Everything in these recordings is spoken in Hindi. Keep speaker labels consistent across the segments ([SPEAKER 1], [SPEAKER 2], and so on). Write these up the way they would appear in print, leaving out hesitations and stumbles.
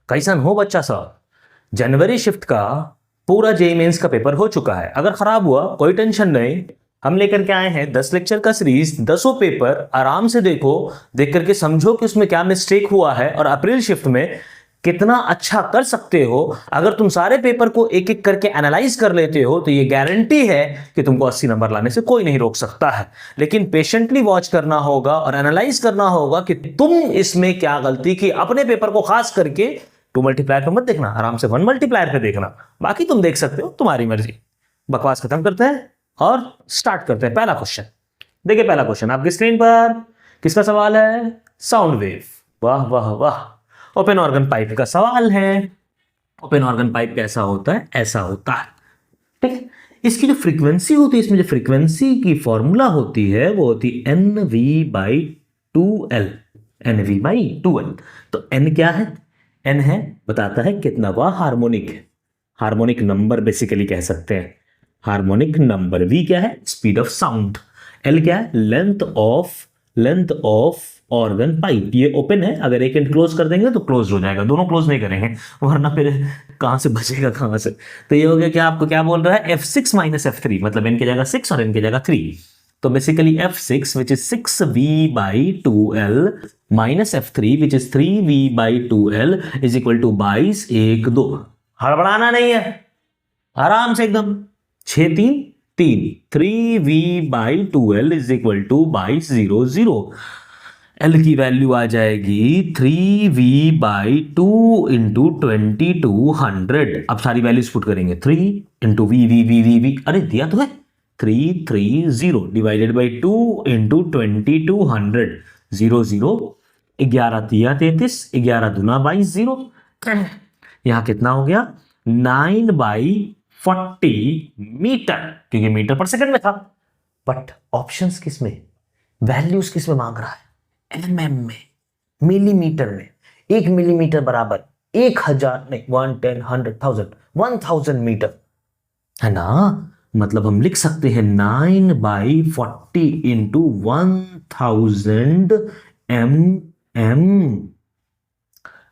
[SPEAKER 1] कैसन हो बच्चा सब? जनवरी शिफ्ट का पूरा जेईई मेंस का पेपर हो चुका है। अगर खराब हुआ कोई टेंशन नहीं, हम लेकर के आए हैं 10 लेक्चर का सीरीज। 10 पेपर आराम से देखो, देख करके समझो कि उसमें क्या मिस्टेक हुआ है और अप्रैल शिफ्ट में कितना अच्छा कर सकते हो। अगर तुम सारे पेपर को एक एक करके एनालाइज कर लेते हो तो ये गारंटी है कि तुमको 80 नंबर लाने से कोई नहीं रोक सकता है। लेकिन पेशेंटली वॉच करना होगा और एनालाइज करना होगा कि तुम इसमें क्या गलती की। अपने पेपर को खास करके 2 मल्टीप्लायर पे मत देखना, आराम से 1 मल्टीप्लायर पे देखना। बाकी तुम देख सकते हो, तुम्हारी मर्जी। बकवास खत्म करते हैं और स्टार्ट करते हैं। पहला क्वेश्चन देखिए, पहला क्वेश्चन आपकी स्क्रीन पर। किसका सवाल है? Sound wave. वाह वाह वाह, ओपन ऑर्गन पाइप का सवाल है। ओपन ऑर्गन पाइप कैसा होता है? ऐसा होता है, ठीक है। इसकी जो फ्रीक्वेंसी होती है, इसमें जो फ्रीक्वेंसी की फॉर्मूला होती है वो होती है NV/2L। NV/2L। तो N क्या है? N है, बताता है कितना हुआ हार्मोनिक। हार्मोनिक नंबर बेसिकली कह सकते हैं, हार्मोनिक नंबर। V क्या है? Speed of sound. L क्या है? Length of organ pipe. ये ओपन है, अगर एक एंड क्लोज कर देंगे तो क्लोज हो जाएगा, दोनों क्लोज नहीं करेंगे वरना फिर कहां से बचेगा कहां से। तो ये हो गया क्या? आपको क्या बोल रहा है? F6 माइनस F3, मतलब n की जगह 6 और n की जगह 3। तो basically F6 which is 6V/2L minus F3 which is 3V/2L is equal to 22 1 2। हड़बड़ाना नहीं है, आराम से एकदम। 6 3 3, 3V/2L is equal to 22 0 0। L की वैल्यू आ जाएगी 3V/2 इंटू 2200। अब सारी वैल्यूज पुट करेंगे, 3 इंटू V। अरे दिया तो है 330 डिवाइडेड बाई 2 इंटू 2200। 0 0, 11 तिया 33, 11 दूना 22 0। यहां कितना हो गया? 9/40 मीटर, क्योंकि मीटर पर सेकंड में था। बट ऑप्शंस किस में, वैल्यूज किस में मांग रहा है? mm में, मिलीमीटर में। 1 मिलीमीटर बराबर 1000 नहीं, 1 10 100 1000 मीटर है ना। मतलब हम लिख सकते हैं 9/40 इंटू 1000 mm।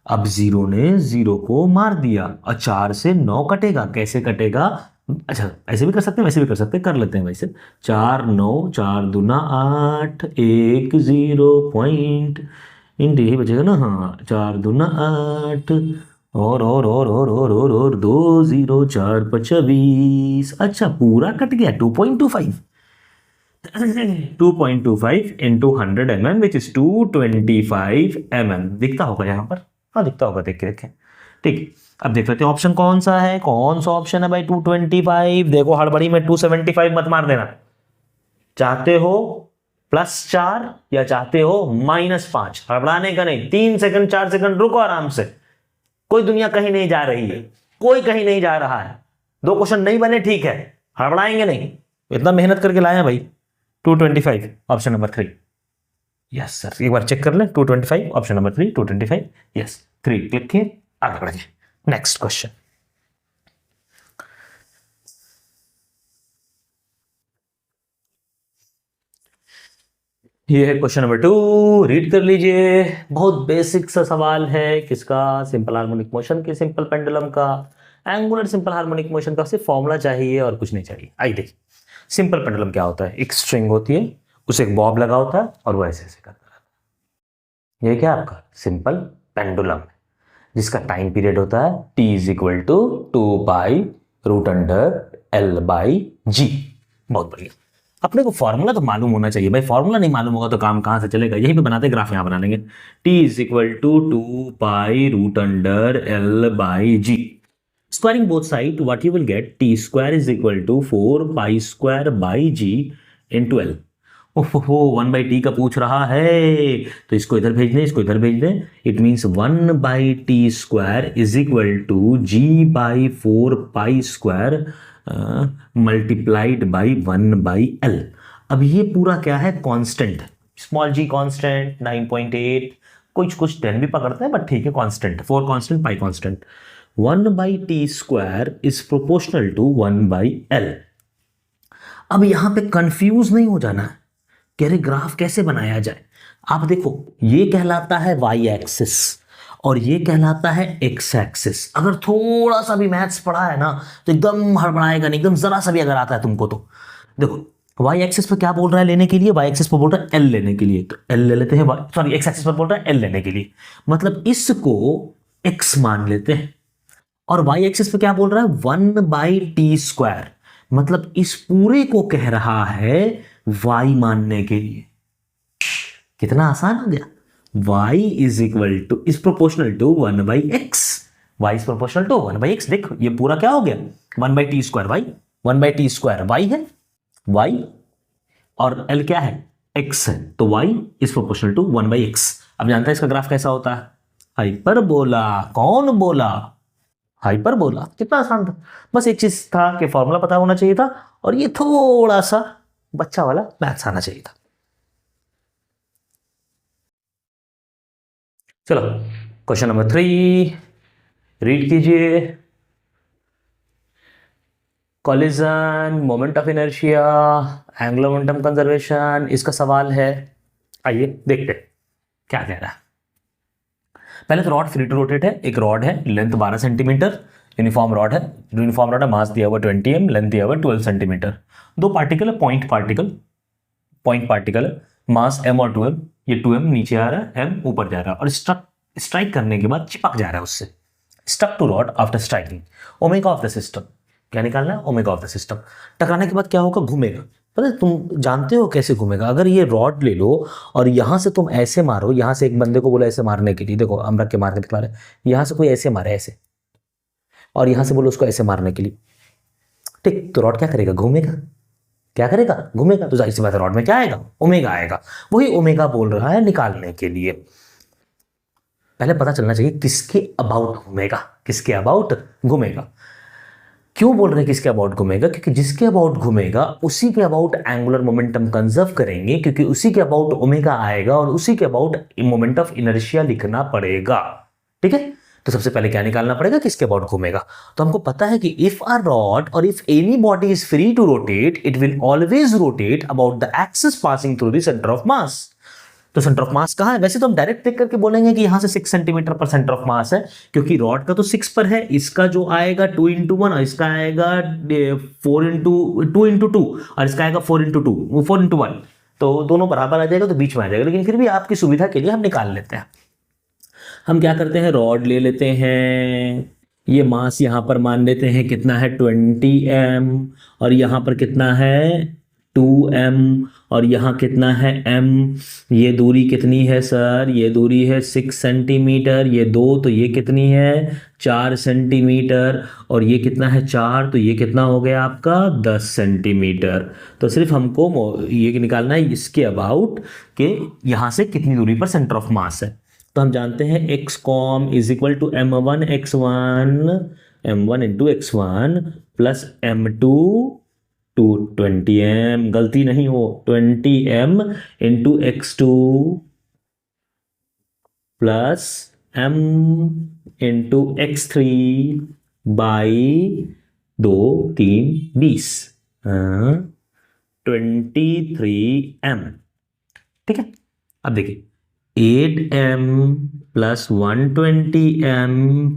[SPEAKER 1] अब 0 ने 0 को मार दिया और 4 से 9 कटेगा। कैसे कटेगा? अच्छा, ऐसे भी कर सकते हैं, वैसे भी कर सकते हैं, कर लेते हैं वैसे। 4 9, 4 दूना 8, 1 0 पॉइंट इंट, यही बचेगा ना। हाँ, 4 दूना 8 और 2 0, 4 5 20। अच्छा, पूरा कट गया। 2.25 2.25 into 100 mm which is 225 mm। दिखता होगा यहाँ पर, हाँ दिखता होगा, देख के देखें। ठीक, अब देख लेते हैं ऑप्शन कौन सा है। कौन सा ऑप्शन है भाई? 225। देखो हड़बड़ी में 275 मत मार देना। चाहते हो +4 या चाहते हो -5? हड़बड़ाने का नहीं। 3 सेकंड 4 सेकंड रुको आराम से। कोई दुनिया कहीं नहीं जा रही है, कोई कहीं नहीं जा रहा है। 2 क्वेश्चन नहीं बने, ठीक है, हड़बड़ाएंगे नहीं। इतना मेहनत करके लाए भाई। 225 ऑप्शन नंबर 3। यस सर, एक बार चेक कर लें। 225 ऑप्शन नंबर 3, 225 यस 3। क्लिक किए, आगे बढ़िए। Next question. ये है क्वेश्चन नंबर 2, रीड कर लीजिए। बहुत बेसिक सा सवाल है। किसका? सिंपल हार्मोनिक मोशन के सिंपल पेंडुलम का। एंगुलर सिंपल हार्मोनिक मोशन का सिर्फ फॉर्मूला चाहिए और कुछ नहीं चाहिए। आइए देखिए, सिंपल पेंडुलम क्या होता है? एक स्ट्रिंग होती है, उसे एक बॉब लगा होता है और वो ऐसे ऐसे करता रहता है। ये क्या आपका सिंपल पेंडुलम है, जिसका टाइम पीरियड होता है t is equal to 2π√L/g। बहुत बढ़िया। अपने को फॉर्मूला तो मालूम होना चाहिए भाई। फॉर्मूला नहीं मालूम होगा तो काम कहां से चलेगा? यहीं पे बनाते ग्राफ, यहां बना लेंगे। t is equal to 2π√L/g। Squaring both side, what you will get? t² is equal to 4π² into L। ओहो, 1/t का पूछ रहा है तो इसको इधर भेज दें, इसको इधर भेज दें। It means 1/t² is equal to g/4π² multiplied by 1/L। अब ये पूरा क्या है? कांस्टेंट, स्मॉल g कांस्टेंट 9.8, कुछ 10 भी पकड़ते हैं बट ठीक है, constant 4 constant pi constant. 1/t² is proportional to 1/L। अब यहां पे कंफ्यूज नहीं हो जाना है कि अरे ग्राफ कैसे बनाया जाए। आप देखो, ये कहलाता है y एक्सिस और ये कहलाता है एक्स एक्सिस। अगर थोड़ा सा भी मैथ्स पढ़ा है ना तो एकदम हड़बड़ाएगा नहीं, एकदम जरा सा भी अगर आता है तुमको तो देखो वाई एक्सिस पर क्या बोल रहा है लेने के लिए, वाई एक्सिस पर बोल रहा है एल लेने के लिए, तो एल ले लेते हैं, सॉरी एक्स एक्सिस पर बोल रहा है एल लेने के लिए, मतलब इसको एक्स मान लेते हैं। और वाई एक्सिस पे क्या बोल रहा है 1/t², मतलब इस पूरे को कह रहा है y मानने के लिए। कितना आसान हो गया, y is equal to is proportional to 1/x, y is proportional to 1/x। देखो ये पूरा क्या हो गया 1/t², y 1/t² y है, y और l क्या है x है, तो y is proportional to 1/x। अब जानते हैं इसका ग्राफ कैसा होता है, हाइपरबोला। कौन बोला, हाइपरबोला। कितना आसान था, बस एक चीज था कि फॉर्मूला पता होना चाहिए था और ये थोड़ा सा बच्चा वाला मैथ्स आना चाहिए था। चलो क्वेश्चन नंबर 3 रीड कीजिए। Collision, moment of inertia, angular momentum conservation, इसका सवाल है। आइए देखते हैं क्या कह रहा है। पहले तो रॉड फ्री टू रोटेट है, एक रॉड है लेंथ 12 सेंटीमीटर, यूनिफॉर्म रॉड है, यूनिफॉर्म रॉड है, मास दिया हुआ 20 m, लेंथ दिया हुआ 12 सेंटीमीटर। दो पार्टिकल है, पॉइंट पार्टिकल है, मास m और 2m, ये 2m नीचे आ रहा है, m ऊपर जा रहा है और स्ट्राइक करने के बाद चिपक जा रहा है उससे। Stuck to rod after striking, omega of the system क्या निकालना है, ओमेगा ऑफ द सिस्टम। टकराने के बाद क्या होगा, घूमेगा। पता है तुम जानते हो कैसे घूमेगा, अगर ये रॉड ले लो और यहां से तुम ऐसे मारो, यहां से एक बंदे को बोला ऐसे मारने के लिए, देखो हम रख के मार के दिखा रहे हैं, यहां से कोई ऐसे मारे ऐसे, और यहां से बोलो उसको ऐसे मारने के लिए, ठीक, तो रॉड क्या करेगा, घूमेगा। क्या करेगा, घूमेगा। तो जाहिर सी बात है रॉड में क्या आएगा, ओमेगा आएगा। वही ओमेगा बोल रहा है निकालने के लिए। पहले पता चलना चाहिए किसके अबाउट घूमेगा, किसके अबाउट घूमेगा। क्यों बोल रहे हैं किसके अबाउट घूमेगा, क्योंकि जिसके अबाउट घूमेगा उसी के अबाउट एंगुलर मोमेंटम कंजर्व करेंगे, क्योंकि उसी के अबाउट ओमेगा आएगा और उसी के अबाउट मोमेंट ऑफ इनर्शिया लिखना पड़ेगा। ठीक है, तो सबसे पहले क्या निकालना पड़ेगा, किसके अबाउट घूमेगा। तो हमको पता है कि इफ अ रॉड और if any body is free to rotate, it will always rotate about the axis passing through the centre of mass. तो सेंटर ऑफ मास कहां है, वैसे तो हम डायरेक्ट देख करके बोलेंगे कि यहां से 6 सेंटीमीटर पर सेंटर ऑफ मास है, क्योंकि रॉड का तो 6 पर है, इसका जो आएगा 2x1 और इसका आएगा 2x2 और इसका आएगा 4x1, तो दोनों बराबर आ जाएगा, तो बीच में आ जाएगा। लेकिन फिर भी आपकी सुविधा के लिए हम निकाल लेते हैं। हम क्या करते हैं, रॉड ले लेते हैं, ये मास यहां पर मान लेते हैं कितना है 20m, और यहां पर कितना है 2m, और यहाँ कितना है m। ये दूरी कितनी है सर, ये दूरी है 6 सेंटीमीटर, ये 2 तो ये कितनी है 4 सेंटीमीटर, और ये कितना है 4 तो ये कितना हो गया आपका 10 सेंटीमीटर। तो सिर्फ हमको ये निकालना है इसके अबाउट कि यहाँ से कितनी दूरी पर सेंटर ऑफ मास है। तो हम जानते हैं x com is equal to m1 into x1 plus m2 to 20m, गलती नहीं हो 20m into x2 plus m into x3 by 2 3 20 23m। ठीक है, अब देखिए 8m plus 120m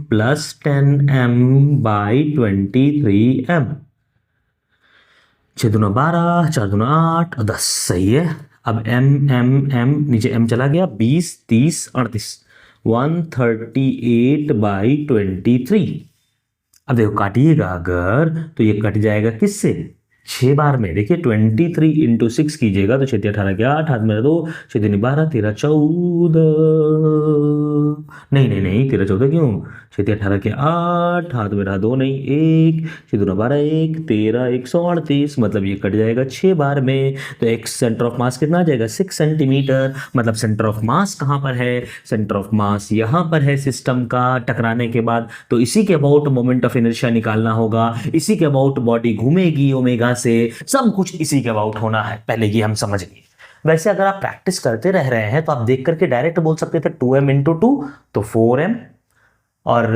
[SPEAKER 1] plus 10m by 23m, 6 दूना 12, 4 दूना 8 और 10, सही है। अब m नीचे m चला गया, 20 30 38, 138/23। अब देखो काटिएगा अगर तो ये कट जाएगा किससे, 6 बार में। देखिए 23 इंटू 6 कीजिएगा तो 6 18 के 8, हाथ में 2, 6 3 12 13 14, नहीं 13 14 क्यों, 6 18 के 8, हाथ में रहा 2 नहीं 1, 6 2 12 1 13 138, मतलब ये कट जाएगा 6 बार में। तो एक सेंटर ऑफ मास कितना आ जाएगा 6 सेंटीमीटर, मतलब सेंटर ऑफ मास कहाँ पर है, सेंटर ऑफ मास यहाँ पर है सिस्टम का टकराने के बाद। तो इसी के अबाउट मोमेंट ऑफ इनर्शिया निकालना होगा, इसी के अबाउट बॉडी घूमेगी ओमेगा से, सब कुछ इसी के अबाउट होना है। पहले ये हम समझ लिए। वैसे अगर आप प्रैक्टिस करते रह रहे हैं तो आप देख करके डायरेक्ट बोल सकते थे 2m इंटू 2 तो 4m, और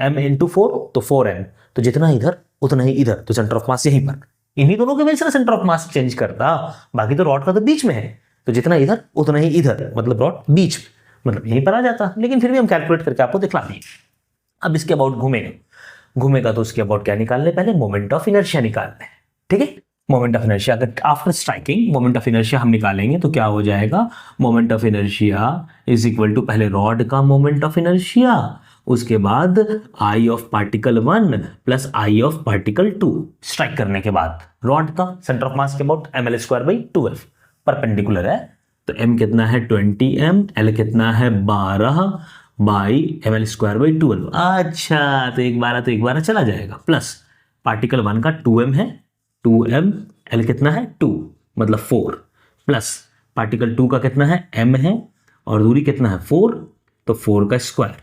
[SPEAKER 1] m इंटू 4 तो 4m, तो जितना इधर उतना ही इधर, तो सेंटर ऑफ मास यहीं पर। इन्हीं दोनों के वजह से सेंटर ऑफ मास चेंज करता, बाकी तो रॉड का तो बीच में है, तो जितना इधर उतना ही इधर, मतलब रॉड बीच में। मतलब यहीं पर आ जाता, लेकिन फिर भी हम कैलकुलेट करके आपको दिखला दिए। अब इसके अबाउट घूमेगा तो उसके अबाउट क्या निकालने, पहले मोमेंट ऑफ इनर्शिया निकालने, ठीक है। मोमेंट ऑफ इनर्शिया, अगर after striking moment of inertia हम निकालेंगे तो क्या हो जाएगा, moment of inertia is equal to पहले रॉड का मोमेंट ऑफ इनर्शिया, उसके बाद I of particle 1 plus I of particle 2, strike करने के बाद रॉड का सेंटर ऑफ मास के अबाउट ml²/12 परपेंडिकुलर है, तो m कितना है 20m, l कितना है 12 बाई ml²/12। अच्छा, तो एक बारह चला जाएगा, प्लस पार्टिकल 1 का 2m है, 2m, l कितना है 2 मतलब 4, प्लस पार्टिकल 2 का कितना है m है और दूरी कितना है 4, तो 4 का स्क्वायर,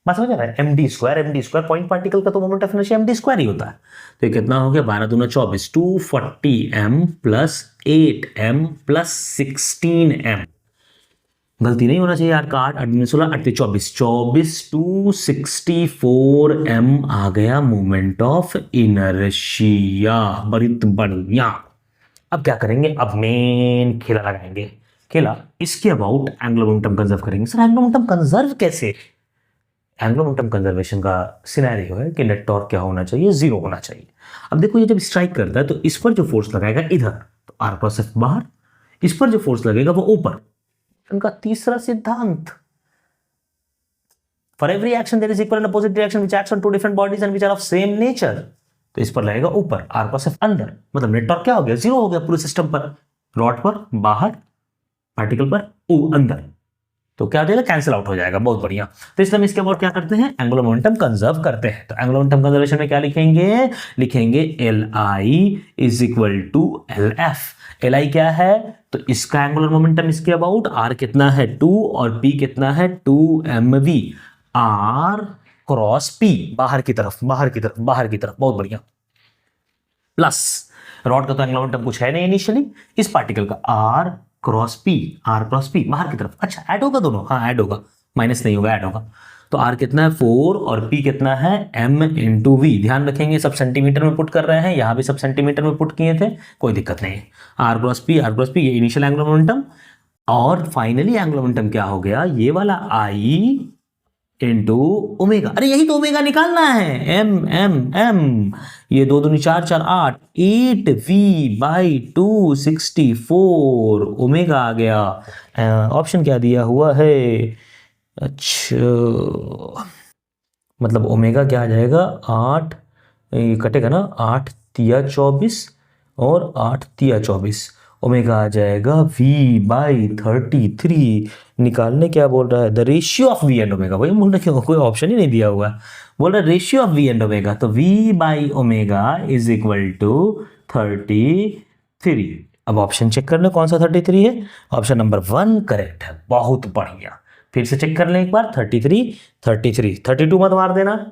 [SPEAKER 1] बात समझ आ रहा है, md² पॉइंट पार्टिकल का तो मोमेंट ऑफ इनर्शिया md² ही होता है। तो ये कितना हो गया 12 दूना 24, 240m plus 8m plus 16m, गलती नहीं होना चाहिए यार, का 8 8 16 8 24 264m आ गया मोमेंट ऑफ इनर्शिया, बड़ी बढ़िया। अब क्या करेंगे, अब मेन खेला लगाएंगे, खेला इसके अबाउट एंगुलर मोमेंटम कंजर्व करेंगे। सर एंगुलर मोमेंटम कंजर्व कैसे, एंगुलर मोमेंटम कंजर्वेशन का सिनेरियो है कि नेट टॉर्क क्या होना चाहिए, 0 होना चाहिए। अब देखो ये जब स्ट्राइक करता है तो इस पर जो फोर्स लगाएगा इधर, तो r क्रॉस f बाहर, इस पर जो फोर्स लगेगा वो ऊपर। उनका तीसरा सिद्धांत, for every action there is equal and opposite reaction which acts on two different bodies and which are of same nature, तो इस पर लगेगा ऊपर, r क्रॉस f अंदर, मतलब नेट टॉर्क क्या हो गया 0 हो गया पूरे सिस्टम पर, रॉड पर बाहर, पार्टिकल पर अंदर, तो क्या हो जाएगा कैंसिल आउट हो जाएगा, बहुत बढ़िया। तो इसलिए हम इसके अबाउट क्या करते हैं, एंगुलर मोमेंटम कंजर्व करते हैं। तो एंगुलर मोमेंटम कंजर्वेशन में क्या लिखेंगे Li is equal to LF। Li क्या है, तो इसका एंगुलर मोमेंटम इसके अबाउट r कितना है 2 और p कितना है 2mv, r क्रॉस p बाहर की तरफ, बहुत बढ़िया, प्लस रॉड का तो एंगुलर मोमेंटम कुछ है नहीं इनिशियली, इस पार्टिकल का r क्रॉस p बाहर की तरफ, अच्छा ऐड होगा दोनों, हाँ ऐड होगा, माइनस नहीं होगा, ऐड होगा। तो r कितना है 4 और p कितना है m इंटू v, ध्यान रखेंगे सब सेंटीमीटर में पुट कर रहे हैं, यहां भी सब सेंटीमीटर में पुट किए थे, कोई दिक्कत नहीं। r क्रॉस p ये इनिशियल एंगुलर मोमेंटम, और फाइनली एंगुलर मोमेंटम क्या हो गया, ये वाला i इंटू ओमेगा, अरे यही तो ओमेगा निकालना है, m, ये 2 दूनी 4 4 8 8v/264 ओमेगा आ गया। ऑप्शन क्या दिया हुआ है, अच्छा मतलब ओमेगा क्या आ जाएगा 8, ये कटेगा ना 8 तिया 24 और 8 तिया 24, ओमेगा आ जाएगा v/33, निकालने क्या बोल रहा है, the ratio of v and omega, वही बोल रहे हैं, कोई ऑप्शन ही नहीं दिया हुआ, बोल रहा है ratio of v and omega, तो v/ओमेगा इज इक्वल टू 33। अब ऑप्शन चेक कर ले कौन सा 33 है, ऑप्शन नंबर 1 करेक्ट है, बहुत बढ़िया। फिर से चेक कर लें एक बार, 33 32 मत मार देना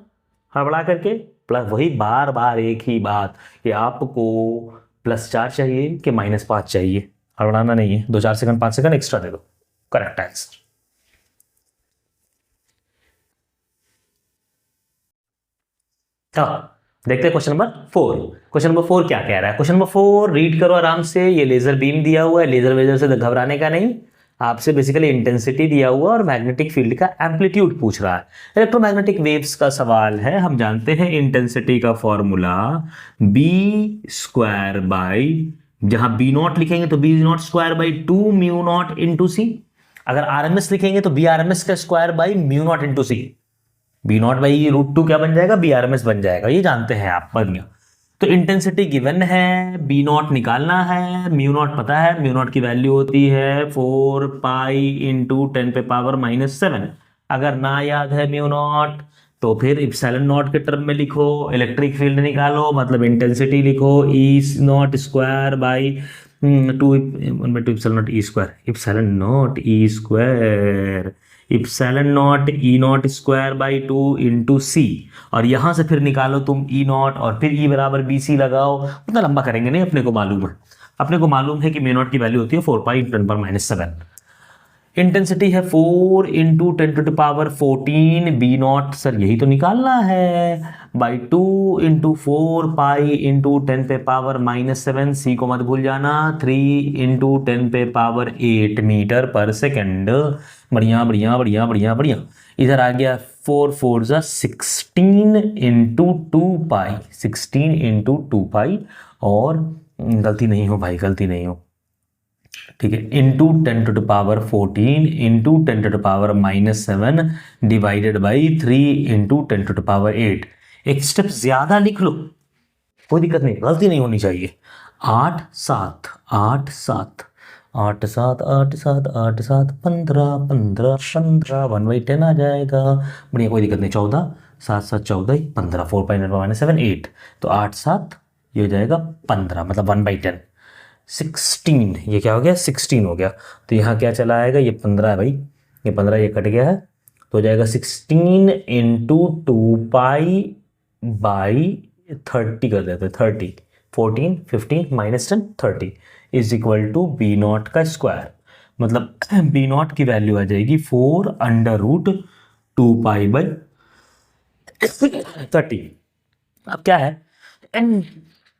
[SPEAKER 1] हड़बड़ा करके, प्लस वही बार बार एक ही बात कि आपको +4 चाहिए कि -5 चाहिए, हड़बड़ाना नहीं है, 2-4 सेकंड 5 सेकंड एक्स्ट्रा दे दो, करेक्ट आंसर। हाँ देखते हैं क्वेश्चन नंबर 4। क्वेश्चन नंबर 4 क्या कह रहा है, क्वेश्चन नंबर 4 रीड करो आराम से, ये लेजर बीम दिया हुआ है, लेजर वेजर से घबराने का नहीं, आपसे बेसिकली इंटेंसिटी दिया हुआ और मैग्नेटिक फील्ड का एम्पलीट्यूड पूछ रहा है, इलेक्ट्रोमैग्नेटिक वेव्स का सवाल है। हम जानते हैं इंटेंसिटी का फॉर्मूला b², जहां b0 लिखेंगे तो b0² 2 μ0 इंटू सी, अगर RMS लिखेंगे तो b/RMS का square by μ0 into C, b0/√2 क्या बन जाएगा, b/RMS बन जाएगा, ये जानते हैं आप, बढ़िया। तो इंटेंसिटी गिवन है, b0 निकालना है, μ0 पता है, μ0 की वैल्यू होती है 4 पाई इंटू 10⁻⁻⁷। अगर ना याद है μ0 तो फिर इप्सिलॉन नॉट के टर्म में लिखो, इलेक्ट्रिक फील्ड निकालो, मतलब इंटेंसिटी लिखो E0² by 2 epsilon naught E², epsilon naught E², epsilon naught E0²/2 into C, और यहां से फिर निकालो तुम E0 और फिर E बराबर BC लगाओ, उतना लंबा करेंगे नहीं, अपने को मालूम है कि μ0 की वैल्यू होती है 4 पाई 10⁻⁷। इंटेंसिटी है 4 इंटू 10⁻14 b0, सर यही तो निकालना है, बाई 2 इंटू 4 पाई इंटू 10⁻⁻⁷, सी को मत भूल जाना, 3 इंटू 10⁻8 मीटर पर सेकेंड, बढ़िया बढ़िया बढ़िया बढ़िया बढ़िया। इधर आ गया 4 4 जा 16 इंटू 2 पाई, 16 इंटू 2 पाई, और गलती नहीं हो भाई, गलती नहीं हो, ठीक है, into 10⁻14 into 10⁻−7 divided by 3 into 10⁻8। एक स्टेप ज्यादा लिख लो, कोई दिक्कत नहीं, गलती नहीं होनी चाहिए। 8 7 8 7 8 7 8 7 8 7 15 15 15 1/10 आ जाएगा, बढ़िया, कोई दिक्कत नहीं। 14 7 7 14 15, 4 8, तो 8 7 ये हो जाएगा 15, मतलब 1/10। 16, ये क्या हो गया, 16 हो गया। तो यहाँ क्या चला आएगा, ये 15 है भाई, ये 15 ये कट गया है, तो हो जाएगा 16 इंटू 2 पाई बाई 30 कर देते हैं, 30, 14 15 -10 30 is equal to B naught का स्क्वायर। मतलब बी नॉट की वैल्यू आ जाएगी 4√2 पाई/30। अब क्या है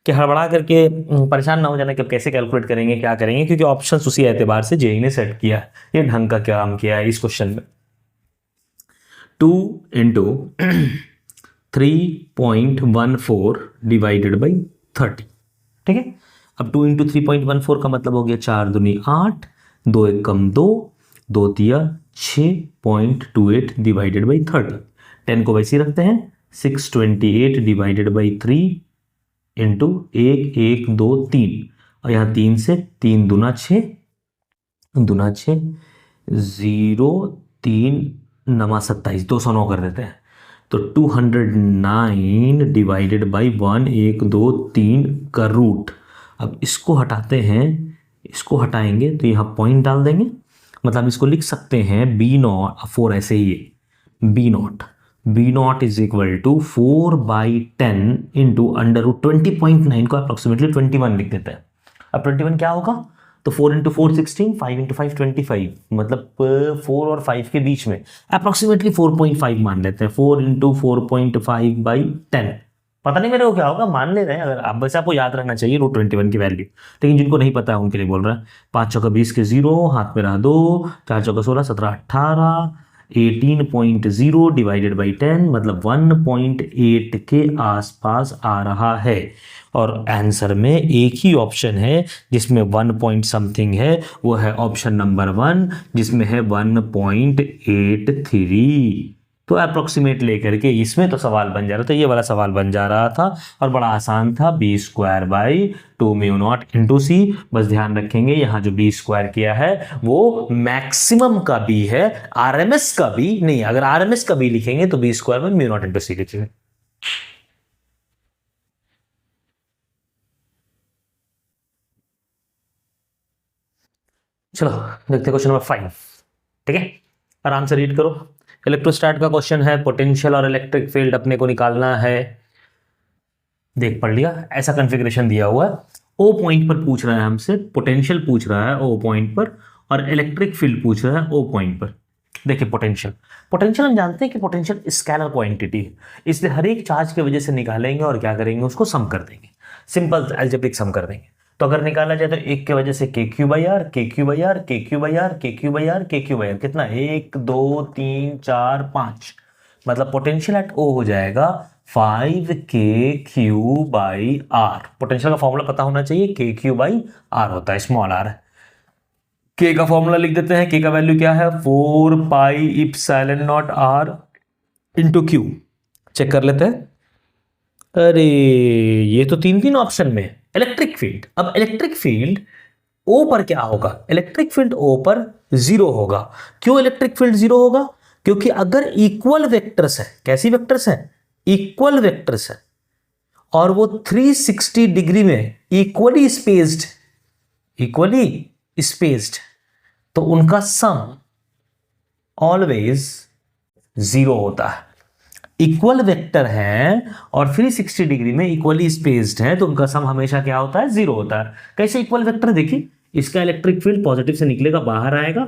[SPEAKER 1] कि हड़बड़ा करके परेशान ना हो जाना कि अब कैसे कैलकुलेट करेंगे, क्या करेंगे, क्योंकि ऑप्शंस उसी एतबार से जेई ने सेट किया है। ये ढंग का काम किया है इस क्वेश्चन में। 2 इंटू 3.14 डिवाइडेड बाई 30, ठीक है। अब 2 इंटू 3.14 का मतलब हो गया 4 दूनी 8, 2 1 कम 2, 2 तिया 6.28 डिवाइडेड बाई 30। 10 को वैसे ही रखते हैं, 628 डिवाइडेड बाई 3 इंटू 1 1 2 3, और यहाँ 3 से 3 दूना 6, 0 3 नमा 27, 209 कर देते हैं। तो 209 डिवाइडेड बाई 1 1 2 3 का रूट। अब इसको हटाते हैं, इसको हटाएंगे तो यहाँ पॉइंट डाल देंगे, मतलब इसको लिख सकते हैं बी नॉट, 4 ऐसे ही है, B naught is equal to 4/10 into √, 20.9 को अप्रोक्सीमेटली 21 लिख देते हैं। अब 21 क्या होगा, तो 4 इंटू 4 16, 5 इंटू 5 25, मतलब 4 और 5 के बीच में अप्रोक्सीमेटली 4.5 मान लेते हैं। 4 इंटू 4.5/10, पता नहीं मेरे को क्या होगा, मान ले रहे हैं। अगर आप वैसे आपको याद रखना चाहिए √21 की वैल्यू, लेकिन जिनको नहीं पता है उनके लिए बोल रहा है। 5 चौका 20 के 0, हाथ में रहा 2, 4 चौका 16 17 18, 18.0 डिवाइडेड बाई 10, मतलब 1.8 के आसपास आ रहा है। और आंसर में एक ही ऑप्शन है जिसमें 1 पॉइंट समथिंग है, वो है ऑप्शन नंबर 1, जिसमें है 1.83। तो अप्रोक्सीमेट लेकर के इसमें तो सवाल बन जा रहा था, ये वाला सवाल बन जा रहा था, और बड़ा आसान था, b²/2μ0 × c। बस ध्यान रखेंगे यहाँ जो b² किया है वो मैक्सिमम का b है, आरएमएस का b नहीं। अगर आरएमएस का b लिखेंगे तो b²/μ0 × c लिखेंगे। चलो देखते क्वेश्चन नंबर 5, ठीक है, आराम से रीड करो। इलेक्ट्रोस्टैट का क्वेश्चन है, पोटेंशियल और इलेक्ट्रिक फील्ड अपने को निकालना है। देख पढ़ लिया, ऐसा कॉन्फ़िगरेशन दिया हुआ है, ओ पॉइंट पर पूछ रहा है हमसे, पोटेंशियल पूछ रहा है ओ पॉइंट पर, और इलेक्ट्रिक फील्ड पूछ रहा है ओ पॉइंट पर। देखिए पोटेंशियल हम जानते हैं कि पोटेंशियल स्केलर क्वांटिटी है, इसलिए हर एक चार्ज की वजह से निकालेंगे और क्या करेंगे, उसको सम कर देंगे, सिंपल अलजेब्रिक सम कर देंगे। तो अगर निकाला जाए तो एक के वजह से KQ/R, KQ/R, KQ/R, KQ/R, KQ/R, कितना, 1 2 3 4 5, मतलब पोटेंशियल एट O हो जाएगा 5KQ/R। पोटेंशियल का फॉर्मूला पता होना चाहिए, KQ/R होता है, स्मॉल r है। K का फॉर्मूला लिख देते हैं, K का वैल्यू क्या है, 4πε0R इंटू Q। चेक कर लेते हैं, अरे ये तो 3 ऑप्शन में है। इलेक्ट्रिक फील्ड, अब इलेक्ट्रिक फील्ड O पर क्या होगा, इलेक्ट्रिक फील्ड O पर 0 होगा। क्यों इलेक्ट्रिक फील्ड 0 होगा, क्योंकि अगर इक्वल वेक्टर्स है, कैसी वेक्टर्स है, इक्वल वेक्टर्स है, और वो 360 डिग्री में इक्वली स्पेस्ड, तो उनका सम ऑलवेज 0 होता है। इक्वल वेक्टर है और 360 डिग्री में इक्वली स्पेस्ड है, तो उनका सम हमेशा क्या होता है, 0 होता है। कैसे इक्वल वेक्टर, देखिए इसका इलेक्ट्रिक फील्ड पॉजिटिव से निकलेगा, बाहर आएगा,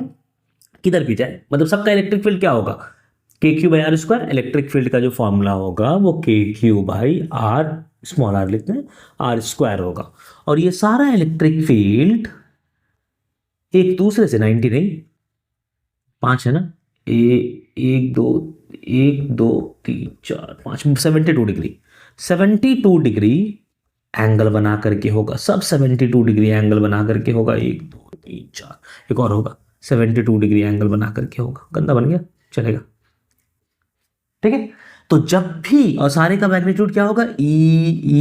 [SPEAKER 1] किधर भी जाए, मतलब सबका इलेक्ट्रिक फील्ड क्या होगा, KQ/R²। इलेक्ट्रिक फील्ड का जो फॉर्मूला होगा वो KQ/R, स्मॉल r लिखते हैं, R² होगा। और ये सारा इलेक्ट्रिक फील्ड एक दूसरे से 90 नहीं, 5 है ना, एक दो, 1 2 3 4 5, 72 डिग्री, 72 डिग्री एंगल बना करके होगा, सब 72 डिग्री एंगल बना करके होगा, 1 2 3 4, एक और होगा 72 डिग्री एंगल बना करके होगा, गंदा बन गया, चलेगा, ठीक है। तो जब भी, और सारे का मैग्नीट्यूड क्या होगा, ई ई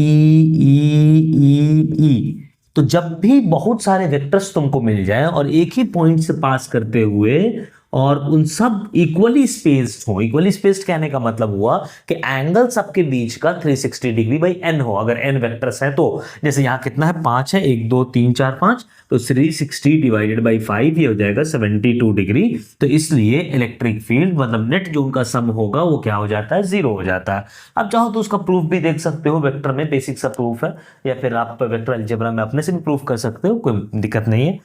[SPEAKER 1] ई, तो जब भी बहुत सारे वेक्टर्स तुमको मिल जाए और एक ही पॉइंट से पास करते हुए और उन सब इक्वली स्पेस्ड हो, इक्वली स्पेस्ड कहने का मतलब हुआ कि एंगल सबके बीच का 360 डिग्री बाई एन हो, अगर एन वेक्टर्स हैं तो, जैसे यहां कितना है, 5 है, 1 2 3 4 5, तो 360 डिवाइडेड बाई 5 ये हो जाएगा 72 डिग्री। तो इसलिए इलेक्ट्रिक फील्ड मतलब नेट जो उनका सम होगा वो क्या हो जाता है, 0 हो जाता है। अब चाहो तो उसका प्रूफ भी देख सकते हो, वेक्टर में बेसिक सा प्रूफ है, या फिर आप वेक्टर अलजेब्रा में अपने से भी प्रूफ कर सकते हो, कोई दिक्कत नहीं है।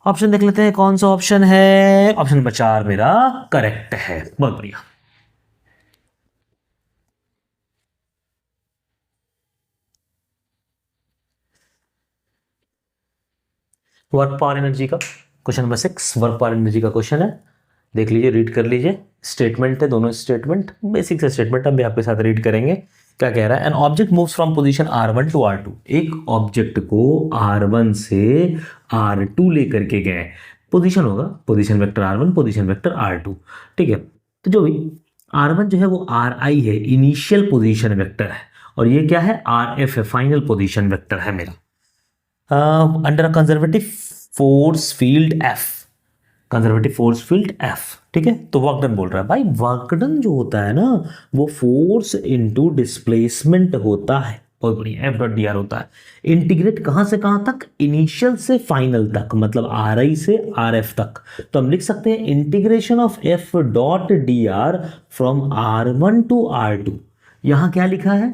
[SPEAKER 1] ऑप्शन देख लेते हैं कौन सा ऑप्शन है, ऑप्शन नंबर 4 मेरा करेक्ट है, बहुत बढ़िया। वर्क पावर एनर्जी का question number 6, work power energy का क्वेश्चन है, देख लीजिए, रीड कर लीजिए, स्टेटमेंट है, दोनों स्टेटमेंट बेसिक से स्टेटमेंट हम भी आपके साथ रीड करेंगे। क्या कह रहा है, an object moves from position R1 to R2, एक ऑब्जेक्ट को R1 से R2 लेकर के गए, पोजीशन होगा, position vector R1, position vector R2, ठीक है। तो जो भी R1 जो है वो Ri है, इनिशियल पोजीशन वेक्टर है, और ये क्या है, Rf है, फाइनल पोजीशन वेक्टर है मेरा, under a conservative force field F, conservative force field F, ठीक है। तो वर्क डन बोल रहा है, भाई वर्क डन जो होता है ना वो फोर्स इनटू डिस्प्लेसमेंट होता है, बहुत बढ़िया, F.dr होता है। इंटीग्रेट कहां से कहां तक, इनिशियल से फाइनल तक, मतलब Ri से Rf तक, तो हम लिख सकते हैं integration of F.dr from R1 to R2, यहां क्या लिखा है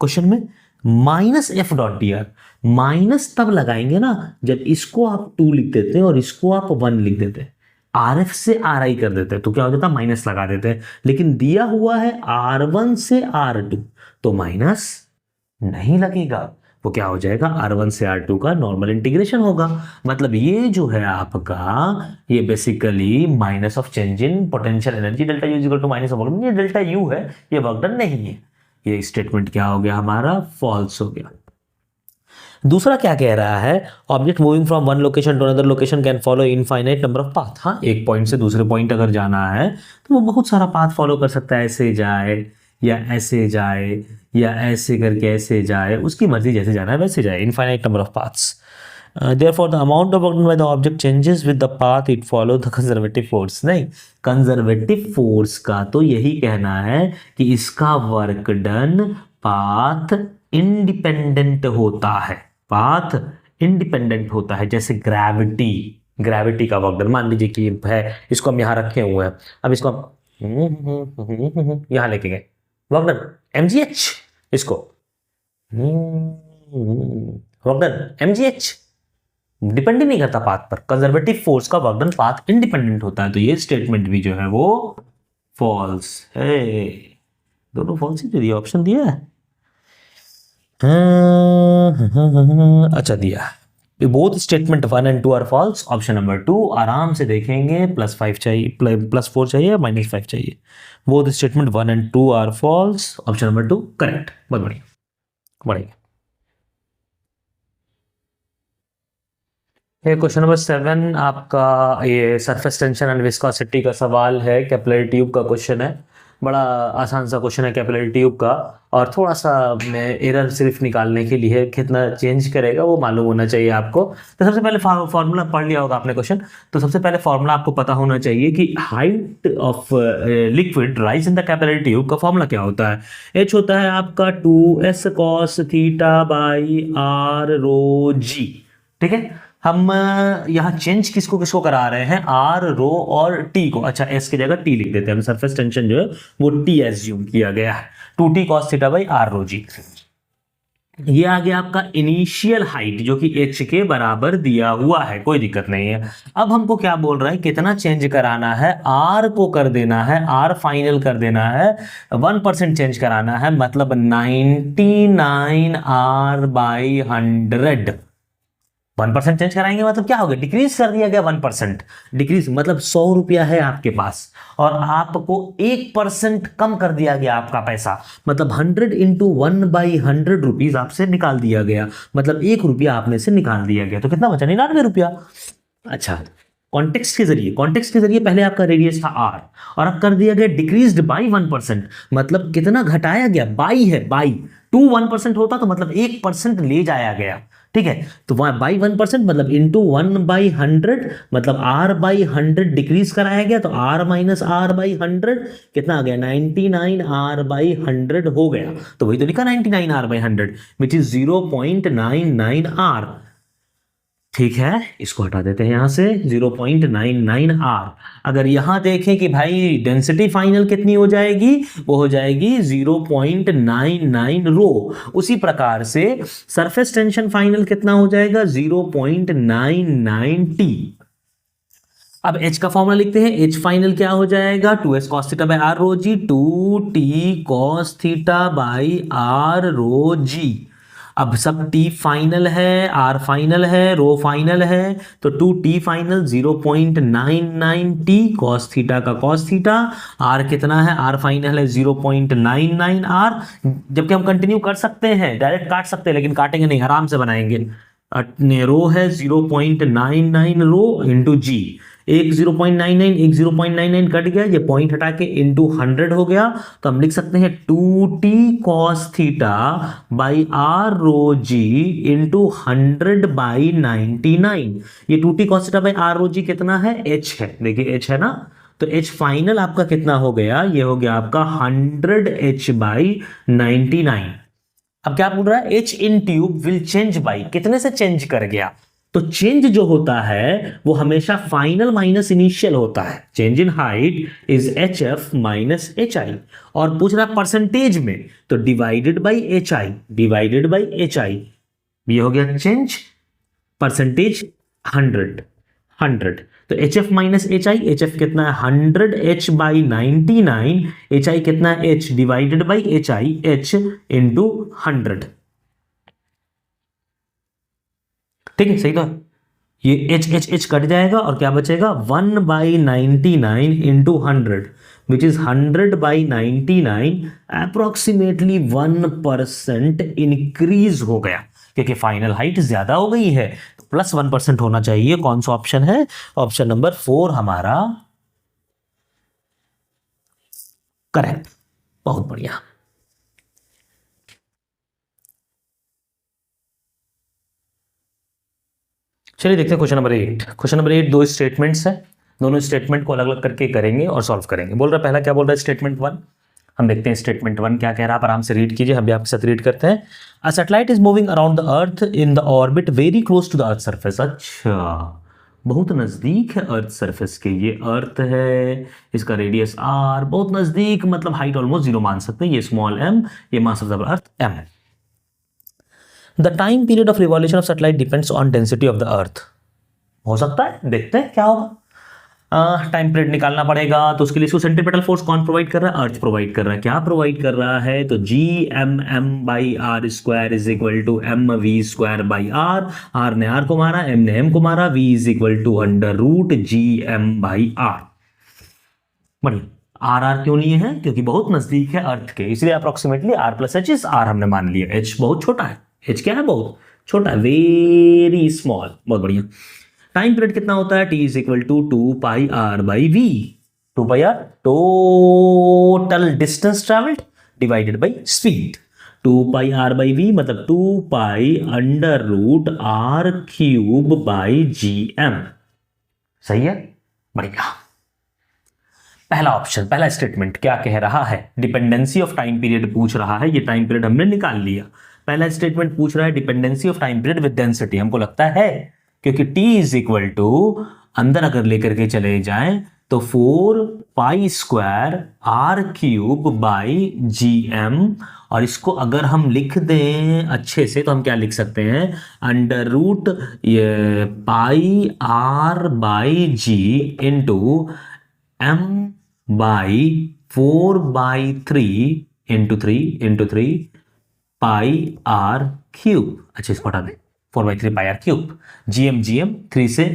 [SPEAKER 1] क्वेश्चन में, माइनस F.dr, माइनस तब लगाएंगे ना जब इसको आप 2 लिख देते हैं और इसको आप 1 लिख देते हैं, RF से RI कर देते हैं तो क्या हो जाता है, माइनस लगा देते हैं, लेकिन दिया हुआ है R1 से R2 तो माइनस नहीं लगेगा, वो क्या हो जाएगा, R1 से R2 का नॉर्मल इंटीग्रेशन होगा, मतलब ये जो है आपका, ये basically minus of change in potential energy delta U equal to minus of work done, ये डेल्टा यू है, ये वर्क डन नहीं है, ये स्टेटमेंट क्या हो गया हमारा, फॉल्स हो गया। दूसरा क्या कह रहा है, object moving from one location to another location can follow infinite number of path, हाँ, एक पॉइंट से दूसरे पॉइंट अगर जाना है तो वो बहुत सारा पाथ फॉलो कर सकता है, ऐसे जाए या ऐसे जाए या ऐसे करके ऐसे जाए, उसकी मर्जी, जैसे जाना है वैसे जाए, infinite number of paths. therefore the amount of work done by the object changes with the path it follow the conservative force, नहीं, कंजर्वेटिव फोर्स का तो यही कहना है कि इसका वर्क डन पाथ इंडिपेंडेंट होता है, पाथ इंडिपेंडेंट होता है, जैसे ग्रेविटी, ग्रेविटी का वर्क डन मान लीजिए कि है, इसको हम यहाँ रखे हुए हैं, अब इसको हम यहाँ लेके गए, वर्क डन mgh, इसको वर्क डन mgh, डिपेंड नहीं करता पाथ पर, कंजर्वेटिव फोर्स का वर्क डन पाथ इंडिपेंडेंट होता है, तो ये स्टेटमेंट भी जो है वो फॉल्स है, दोनों फॉल्स ही तो दिया, ऑप्शन दिया है, अच्छा दिया है, both statement 1 and 2 are false, option number 2 आराम से देखेंगे, +5 चाहिए, +4 चाहिए, -5 चाहिए, both statement 1 and 2 are false, option number 2 correct, बहुत बढ़िया, बढ़िया। ये क्वेश्चन नंबर 7 आपका ये सरफेस टेंशन एंड विस्कोसिटी का सवाल है, कैपिलरी ट्यूब का क्वेश्चन है, बड़ा आसान सा क्वेश्चन है कैपिलरी ट्यूब का, और थोड़ा सा मैं एरर सिर्फ निकालने के लिए कितना चेंज करेगा वो मालूम होना चाहिए आपको। तो सबसे पहले फॉर्मूला पढ़ लिया होगा आपने क्वेश्चन, तो सबसे पहले फॉर्मूला आपको पता होना चाहिए कि height of liquid rise in the capillary tube का फॉर्मूला क्या होता है, H होता है आपका 2s cos theta by r rho g, ठीक है। हम यहाँ चेंज किसको किसको करा रहे हैं, आर रो और टी को, अच्छा एस की जगह टी लिख देते हैं, सरफेस टेंशन जो है वो टी एज्यूम किया गया है, 2t cos theta by r rho जी। ये आ गया आपका इनिशियल हाइट जो कि h के बराबर दिया हुआ है, कोई दिक्कत नहीं है। अब हमको क्या बोल रहा है, कितना चेंज कराना है, r को कर देना है, r फाइनल कर देना है, 1% चेंज कराना है, मतलब 99 r/100, 1% चेंज कराएंगे मतलब क्या हो गया, डिक्रीज कर दिया गया 1%। डिक्रीज मतलब 100 रुपया है आपके पास और आपको 1% कम कर दिया गया आपका पैसा, मतलब 100 इंटू 1/100 रुपीज आपसे निकाल दिया गया, मतलब 1 रुपया आप में से निकाल दिया गया, तो कितना बचा, 99 रुपया। अच्छा, कॉन्टेक्स्ट के जरिए पहले आपका रेडियस था r और अब कर दिया गया डिक्रीज्ड बाई 1%, मतलब कितना घटाया गया, बाई है, बाई 1% होता तो मतलब 1% ले जाया गया, ठीक है। तो वहां बाई 1% मतलब इंटू 1/100 मतलब r/100 डिक्रीज कराया गया, तो r माइनस r/100 कितना आ गया, 99 r/100 हो गया, तो वही तो लिखा 99 r/100 विच इज 0.99 r। ठीक है, इसको हटा देते हैं यहां से, 0.99 r। अगर यहां देखें कि भाई डेंसिटी फाइनल कितनी हो जाएगी, वो हो जाएगी 0.99 रो। उसी प्रकार से सरफेस टेंशन फाइनल कितना हो जाएगा, 0.99 t। अब h का फॉर्मूला लिखते हैं, h फाइनल क्या हो जाएगा, 2s cos theta by r rho g, 2t cos theta by r rho g. अब सब t फाइनल है, r फाइनल है, रो फाइनल है, तो 2t final 0.99 t cos theta का cos थीटा, r कितना है, r फाइनल है 0.99 r। जबकि हम कंटिन्यू कर सकते हैं, डायरेक्ट काट सकते हैं, लेकिन काटेंगे नहीं, आराम से बनाएंगे। रो है 0.99 रो इंटू जी, एक 0.99 एक 0.99 कट गया, ये पॉइंट हटा के इंटू 100 हो गया, तो हम लिख सकते हैं 2t cos theta by r rho g into 100/99। ये 2t cos theta by r rho g कितना है, h है, देखिए h है ना, तो h फाइनल आपका कितना हो गया, ये हो गया आपका 100h/99। अब क्या बोल रहा है, h in tube will change by, कितने से चेंज कर गया, तो चेंज जो होता है वो हमेशा फाइनल माइनस इनिशियल होता है। Change in height is hf minus hi, और पूछ रहा है परसेंटेज में, तो divided by hi, divided by hi, ये हो गया चेंज परसेंटेज 100, तो hf माइनस hi, hf कितना है 100h/99, hi कितना है h divided by hi, h into 100, ठीक है, सही तो है। ये h कट जाएगा और क्या बचेगा, 1/99 into 100 which is 100/99, approximately 1% increase हो गया, क्योंकि फाइनल हाइट ज्यादा हो गई है, तो प्लस 1% होना चाहिए। कौन सा ऑप्शन है, ऑप्शन नंबर 4 हमारा करेक्ट, बहुत बढ़िया। चलिए देखते हैं क्वेश्चन नंबर 8। क्वेश्चन नंबर 8 दो स्टेटमेंट्स हैं, दोनों स्टेटमेंट को अलग अलग करके करेंगे और सॉल्व करेंगे। बोल रहा है, पहला क्या बोल रहा है, स्टेटमेंट 1, हम देखते हैं स्टेटमेंट 1 क्या कह रहा है, आप आराम से रीड कीजिए, हम भी आपके साथ रीड करते हैं। A satellite is moving around the earth in the orbit very close to the earth surface. अच्छा, बहुत नजदीक है अर्थ सरफेस के, ये अर्थ है, इसका रेडियस r, बहुत नजदीक, मतलब हाइट ऑलमोस्ट 0 मान सकते हैं, ये स्मॉल m, ये mass of the earth m है। The time period of revolution of satellite depends on density of the earth. हो सकता है, देखते हैं क्या होगा। टाइम पीरियड निकालना पड़ेगा, तो उसके लिए इसको सेंट्रीपिटल फोर्स कौन प्रोवाइड कर रहा है, अर्थ प्रोवाइड कर रहा है। क्या प्रोवाइड कर रहा है, तो Gmm/r² is equal to mv²/r, r ने r को मारा, m ने m को मारा, v is equal to √Gm/r। बढ़िया, आर आर क्यों लिए हैं, क्योंकि बहुत नजदीक है अर्थ के, इसलिए approximately r plus h is r हमने मान लिया। h बहुत छोटा है, h क्या है, बहुत छोटा है, वेरी स्मॉल, बहुत बढ़िया। टाइम पीरियड कितना होता है, t is equal to 2πr/v, 2πr total distance travelled divided by speed, 2πr/v मतलब 2π√r³ सही है, बढ़िया। पहला ऑप्शन, पहला स्टेटमेंट क्या कह रहा है, डिपेंडेंसी ऑफ टाइम पीरियड पूछ रहा है, ये टाइम पीरियड हमने निकाल लिया। पहला स्टेटमेंट पूछ रहा है dependency of time period with density, हमको लगता है क्योंकि t इज इक्वल टू अंदर अगर लेकर के चले जाएं तो 4π²r³ और इसको अगर हम लिख दें अच्छे से तो हम क्या लिख सकते हैं, √πr/g into m/4/3 into 3 πr³। अच्छा, इसको हटा दें, 4/3 पाई आर क्यूब। GM 3 से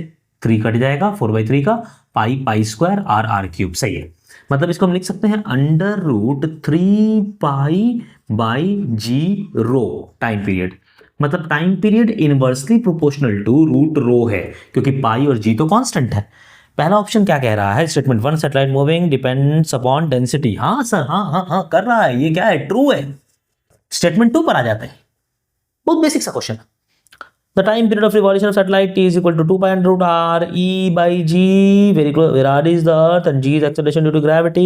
[SPEAKER 1] 3 कट जाएगा, 4/3 का, पाई स्क्वायर आर क्यूब। सही है, मतलब इसको हम लिख सकते हैं √3 pi by G rho time period. मतलब time period inversely proportional to root rho है, क्योंकि पाई और जी तो कांस्टेंट है। पहला ऑप्शन क्या कह रहा है? Statement 1 satellite moving depends upon density. हाँ सर, हाँ कर रहा है, ये क्या है? ट्रू है। स्टेटमेंट 2 पर आ जाते हैं, बहुत बेसिक सा question. The time period of revolution of satellite t is equal to 2 pi under root r e by g, very close, where r is the earth and g is acceleration due to gravity।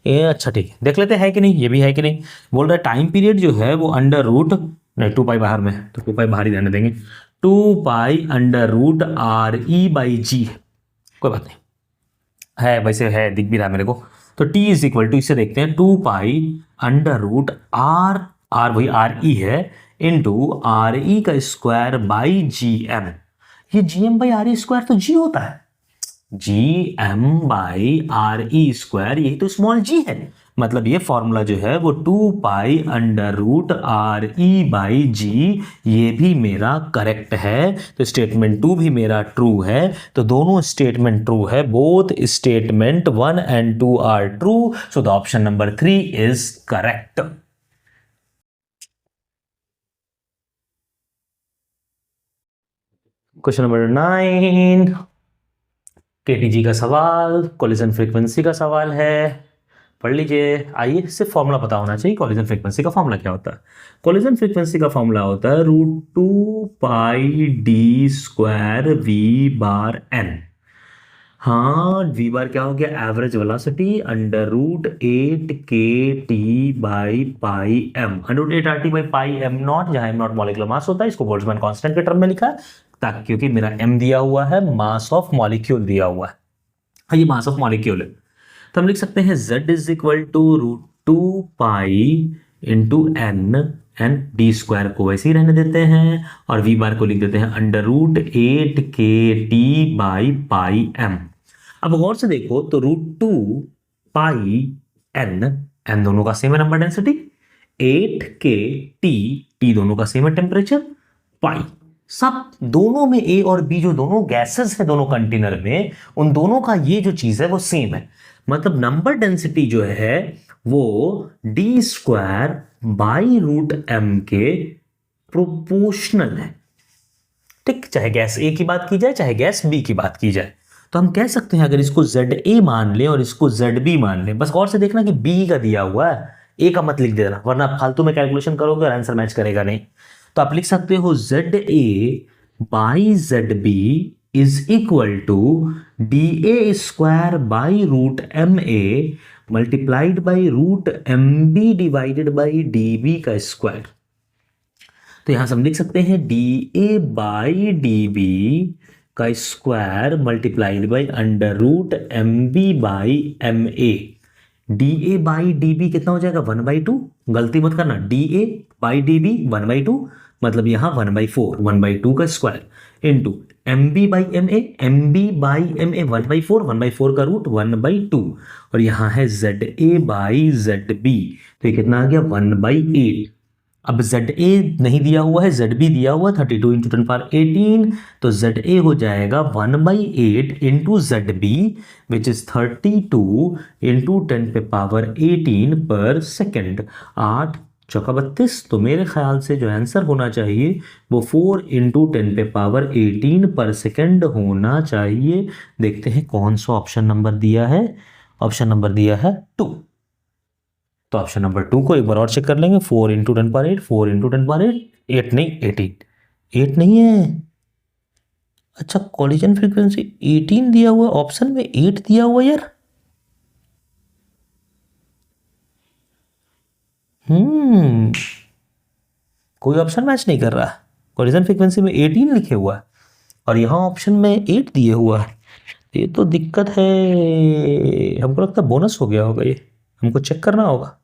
[SPEAKER 1] ये अच्छा ठीक है, देख लेते हैं कि नहीं, ये भी है कि नहीं। बोल रहा है टाइम पीरियड जो है वो अंडर रूट, नहीं 2 पाई बाहर में, तो 2 पाई बाहर ही रहने देंगे। 2 pi under root R E by G, कोई बात नहीं है, वैसे है, दिख भी रहा है मेरे को। तो t इज इक्वल टू, इससे देखते हैं, 2 पाई अंडर रूट आर वही आर ई है, इंटू आर ई का स्क्वायर बाई जी एम। ये G M by R E square तो जी होता है, G M by R E square, यही तो स्मॉल जी है। मतलब ये फॉर्मूला जो है वो 2 pi under root R E by G, ये भी मेरा करेक्ट है। तो स्टेटमेंट 2 भी मेरा ट्रू है। तो दोनों स्टेटमेंट ट्रू है, both statement 1 and 2 are true. So the option number 3 is correct. Question number 9, KTG का सवाल, कोलिजन फ्रीक्वेंसी का सवाल है, पढ़ लीजिए। आइए, सिर्फ फॉर्मूला पता होना चाहिए। कोलिजन फ्रीक्वेंसी का फॉर्मूला क्या होता है? कोलिजन फ्रीक्वेंसी का फॉर्मूला होता है √2 pi D square V bar N. हाँ, वी बार क्या हो गया? Average velocity under √8 K T by pi M, √8 R T by pi M naught, जहां एम नॉट मॉलिक्यूलर मास होता है, इसको बोल्ट्जमैन कांस्टेंट के टर्म में लिखा है, ताकि क्योंकि मेरा एम दिया हुआ है, मास ऑफ मॉलिक्यूल दिया हुआ है, ये मास ऑफ मॉलिक्यूल है। तो हम लिख सकते हैं z is equal to √2 pi into n, n d square को वैसे ही रहने देते हैं, और वी बार को लिख देते हैं under √8 K T by pi M. अब गौर से देखो तो √2 पाई एन, एन दोनों का सेम है नंबर डेंसिटी, 8 के टी दोनों का सेम है टेम्परेचर, पाई सब दोनों में ए और बी जो दोनों गैसेस है दोनों कंटेनर में, उन दोनों का ये जो चीज है वो सेम है। मतलब नंबर डेंसिटी जो है वो डी स्क्वायर बाई √m के प्रोपोर्शनल है। ठीक, चाहे गैस ए की बात की जाए चाहे गैस बी की बात की जाए। तो हम कह सकते हैं, अगर इसको ZA मान ले और इसको ZB मान ले, बस गौर से देखना कि B का दिया हुआ है, A का मत लिख देना, वरना फालतू में कैलकुलेशन करोगे और आंसर मैच करेगा नहीं। तो आप लिख सकते हो ZA by ZB is equal to DA square by √MA multiplied by √MB divided by DB का स्क्वायर। तो यहां से हम लिख सकते हैं DA बाई DB का square multiplied by under √MB by MA। DA by DB कितना हो जाएगा? 1/2, गलती मत करना, DA बाई DB 1/2, मतलब यहां 1/4, 1/2 का square into MB by MA, MB by MA 1/4, 1/4 का रूट 1/2, और यहां है ZA बाई ZB, तो ये कितना आ गया? 1/8। अब ZA नहीं दिया हुआ है, ZB दिया हुआ है, 32 × 10⁻18, तो ZA हो जाएगा 1/8 इंटू ZB विच इज 32 × 10⁻18 पर सेकेंड, 8 चौका 32। तो मेरे ख्याल से जो आंसर होना चाहिए वो 4 × 10⁻18 पर सेकेंड होना चाहिए। देखते हैं कौन सा ऑप्शन नंबर दिया है। ऑप्शन नंबर दिया है 2, तो ऑप्शन नंबर 2 को एक बार और चेक कर लेंगे। 4 × 10⁻8, 4 × 10⁻8, 8 नहीं 18, 8 नहीं है। अच्छा, कॉलिजन फ्रीक्वेंसी 18 दिया हुआ, ऑप्शन में 8 दिया हुआ यार। कोई ऑप्शन मैच नहीं कर रहा। कॉलिजन फ्रीक्वेंसी में 18 लिखे हुआ है और यहाँ ऑप्शन में 8 दिए हुआ है, ये तो दिक्कत है। हमको लगता है बोनस हो गया होगा, ये हमको चेक करना होगा।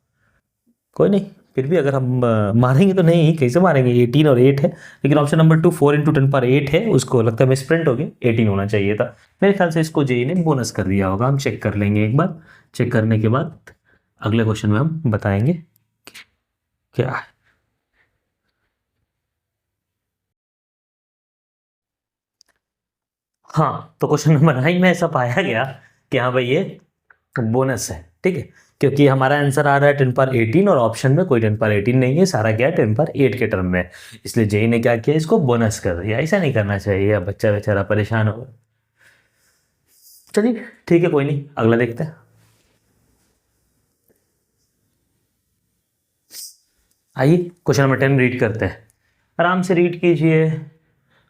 [SPEAKER 1] कोई नहीं, फिर भी अगर हम मारेंगे तो नहीं, कैसे मारेंगे? 18 और 8 है, लेकिन ऑप्शन नंबर 2 4 × 10⁻8 है, उसको लगता है मिसप्रिंट हो गया, 18 होना चाहिए था। मेरे ख्याल से इसको जेई ने बोनस कर दिया होगा। हम चेक कर लेंगे एक बार, चेक करने के बाद अगले क्वेश्चन में हम बताएंगे क्या है। हाँ, तो क्वेश्चन नंबर 9 में ऐसा पाया गया कि हाँ भाई ये बोनस है, ठीक है, क्योंकि हमारा आंसर आ रहा है 10 पावर 18 और ऑप्शन में कोई 10 पावर 18 नहीं है, सारा क्या है 10 पावर 8 के टर्म में, इसलिए जेई ने क्या किया, इसको बोनस कर दिया। ऐसा नहीं करना चाहिए, अब बच्चा बेचारा परेशान होगा। चलिए ठीक है, कोई नहीं, अगला देखते हैं। आइए क्वेश्चन नंबर 10 रीड करते हैं, आराम से रीड कीजिए।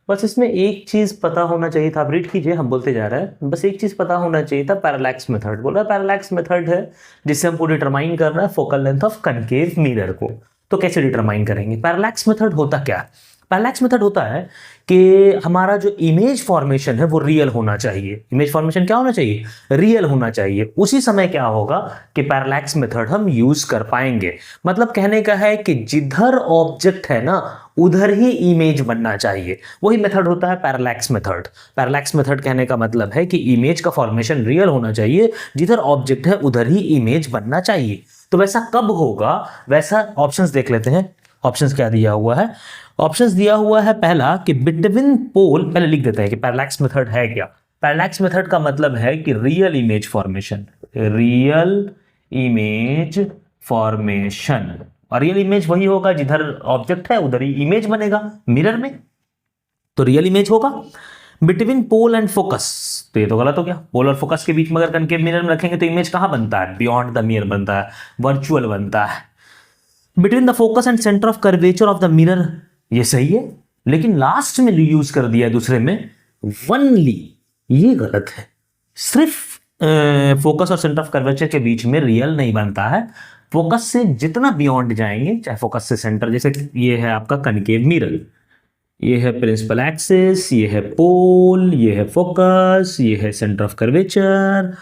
[SPEAKER 1] बस इसमें एक चीज पता होना चाहिए था, आप रीड कीजिए, हम बोलते जा रहे हैं, बस एक चीज पता होना चाहिए था, पैरालैक्स मेथड बोल रहा है। पैरालैक्स मेथड है जिससे हमको डिटरमाइन करना है focal length of concave mirror को। तो कैसे डिटरमाइन करेंगे? पैरालैक्स मेथड होता क्या है? पैरालैक्स मेथड होता है कि हमारा जो इमेज फॉर्मेशन है वो रियल होना चाहिए। इमेज फॉर्मेशन क्या होना चाहिए? रियल होना चाहिए। उसी समय क्या होगा कि पैरालैक्स मेथड हम यूज कर पाएंगे। मतलब कहने का है कि जिधर ऑब्जेक्ट है ना उधर ही इमेज बनना चाहिए, वही मेथड होता है पैरालैक्स मेथड। पैरालैक्स मेथड कहने का मतलब है कि इमेज का फॉर्मेशन रियल होना चाहिए, जिधर ऑब्जेक्ट है उधर ही इमेज बनना चाहिए। तो वैसा कब होगा, वैसा ऑप्शंस देख लेते हैं। ऑप्शंस क्या दिया हुआ है? ऑप्शंस दिया हुआ है पहला कि बिटवीन पोल, पहले लिख देते हैं कि पैरालैक्स मेथड है क्या। पैरालैक्स मेथड का मतलब है कि real image formation, real image formation, और रियल इमेज वही होगा जिधर ऑब्जेक्ट है उधर ही इमेज बनेगा मिरर में, तो रियल इमेज होगा। बिटवीन पोल एंड फोकस, तो ये तो गलत हो गया। पोल और फोकस के बीच में अगर कनकेव मिरर में रखेंगे तो इमेज कहां बनता है? बियॉन्ड द मिरर बनता है, वर्चुअल बनता है। Between the focus and centre of curvature of the mirror, ये सही है, लेकिन लास्ट में यूज कर दिया है दूसरे में वनली, ये गलत है। सिर्फ फोकस और सेंटर ऑफ कर्वेचर के बीच में रियल नहीं बनता है, फोकस से जितना बियॉन्ड जाएंगे, चाहे फोकस से सेंटर, जैसे ये है आपका कनकेव मिरर, ये है प्रिंसिपल एक्सिस, ये है पोल, ये है फोकस, ये है सेंटर ऑफ कर्वेचर।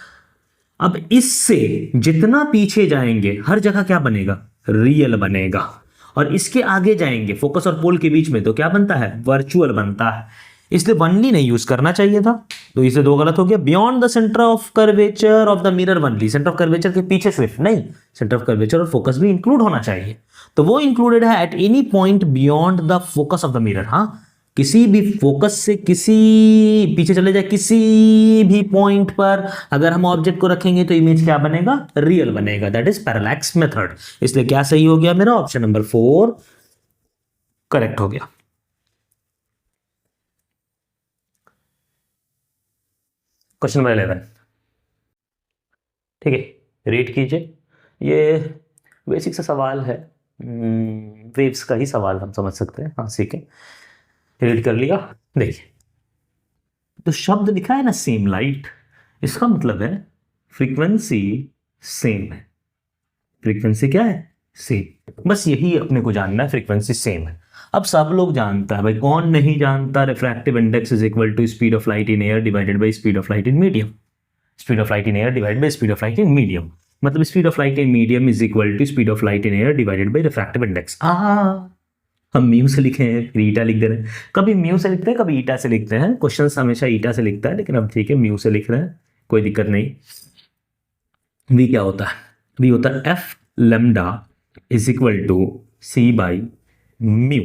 [SPEAKER 1] अब इससे जितना पीछे जाएंगे हर जगह क्या बनेगा? रियल बनेगा। और इसके आगे जाएंगे फोकस और पोल के बीच में तो क्या बनता है? वर्चुअल बनता है। इसलिए वनली नहीं यूज करना चाहिए था, तो इसे दो गलत हो गया। Beyond the centre of curvature of the mirror only, centre of curvature के पीछे सिर्फ नहीं, सेंटर ऑफ कर्वेचर और फोकस भी इंक्लूड होना चाहिए, तो वो इंक्लूडेड है at any point beyond the focus of the mirror. हाँ, किसी भी फोकस से किसी पीछे चले जाए, किसी भी पॉइंट पर अगर हम ऑब्जेक्ट को रखेंगे तो इमेज क्या बनेगा? रियल बनेगा। That is parallax method. इसलिए क्या सही हो गया मेरा? ऑप्शन नंबर 4 करेक्ट हो गया। क्वेश्चन नंबर 11, ठीक है, रीड कीजिए। ये बेसिक सा सवाल है, वेव्स का ही सवाल हम समझ सकते हैं। हाँ ठीक है, रीड कर लिया। देखिए तो शब्द लिखा है ना सेम लाइट, इसका मतलब है फ्रीक्वेंसी सेम है। फ्रीक्वेंसी क्या है? सेम। बस यही अपने को जानना है, फ्रीक्वेंसी सेम है। अब सब लोग जानता है भाई, कौन नहीं जानता? Refractive index is equal to speed of light in air divided by speed of light in medium. Speed of light in air divided by speed of light in medium, मतलब speed of light in medium is equal to speed of light in air divided by refractive index. हम म्यू से लिखे हैं, फिर ईटा लिख दे रहे हैं। कभी म्यू से लिखते हैं, कभी ईटा से लिखते हैं। क्वेश्चन हमेशा ईटा से लिखता है, लेकिन अब ठीक है म्यू से लिख रहे हैं, कोई दिक्कत नहीं। वी क्या होता है? वी होता है F lambda is equal to C by mu.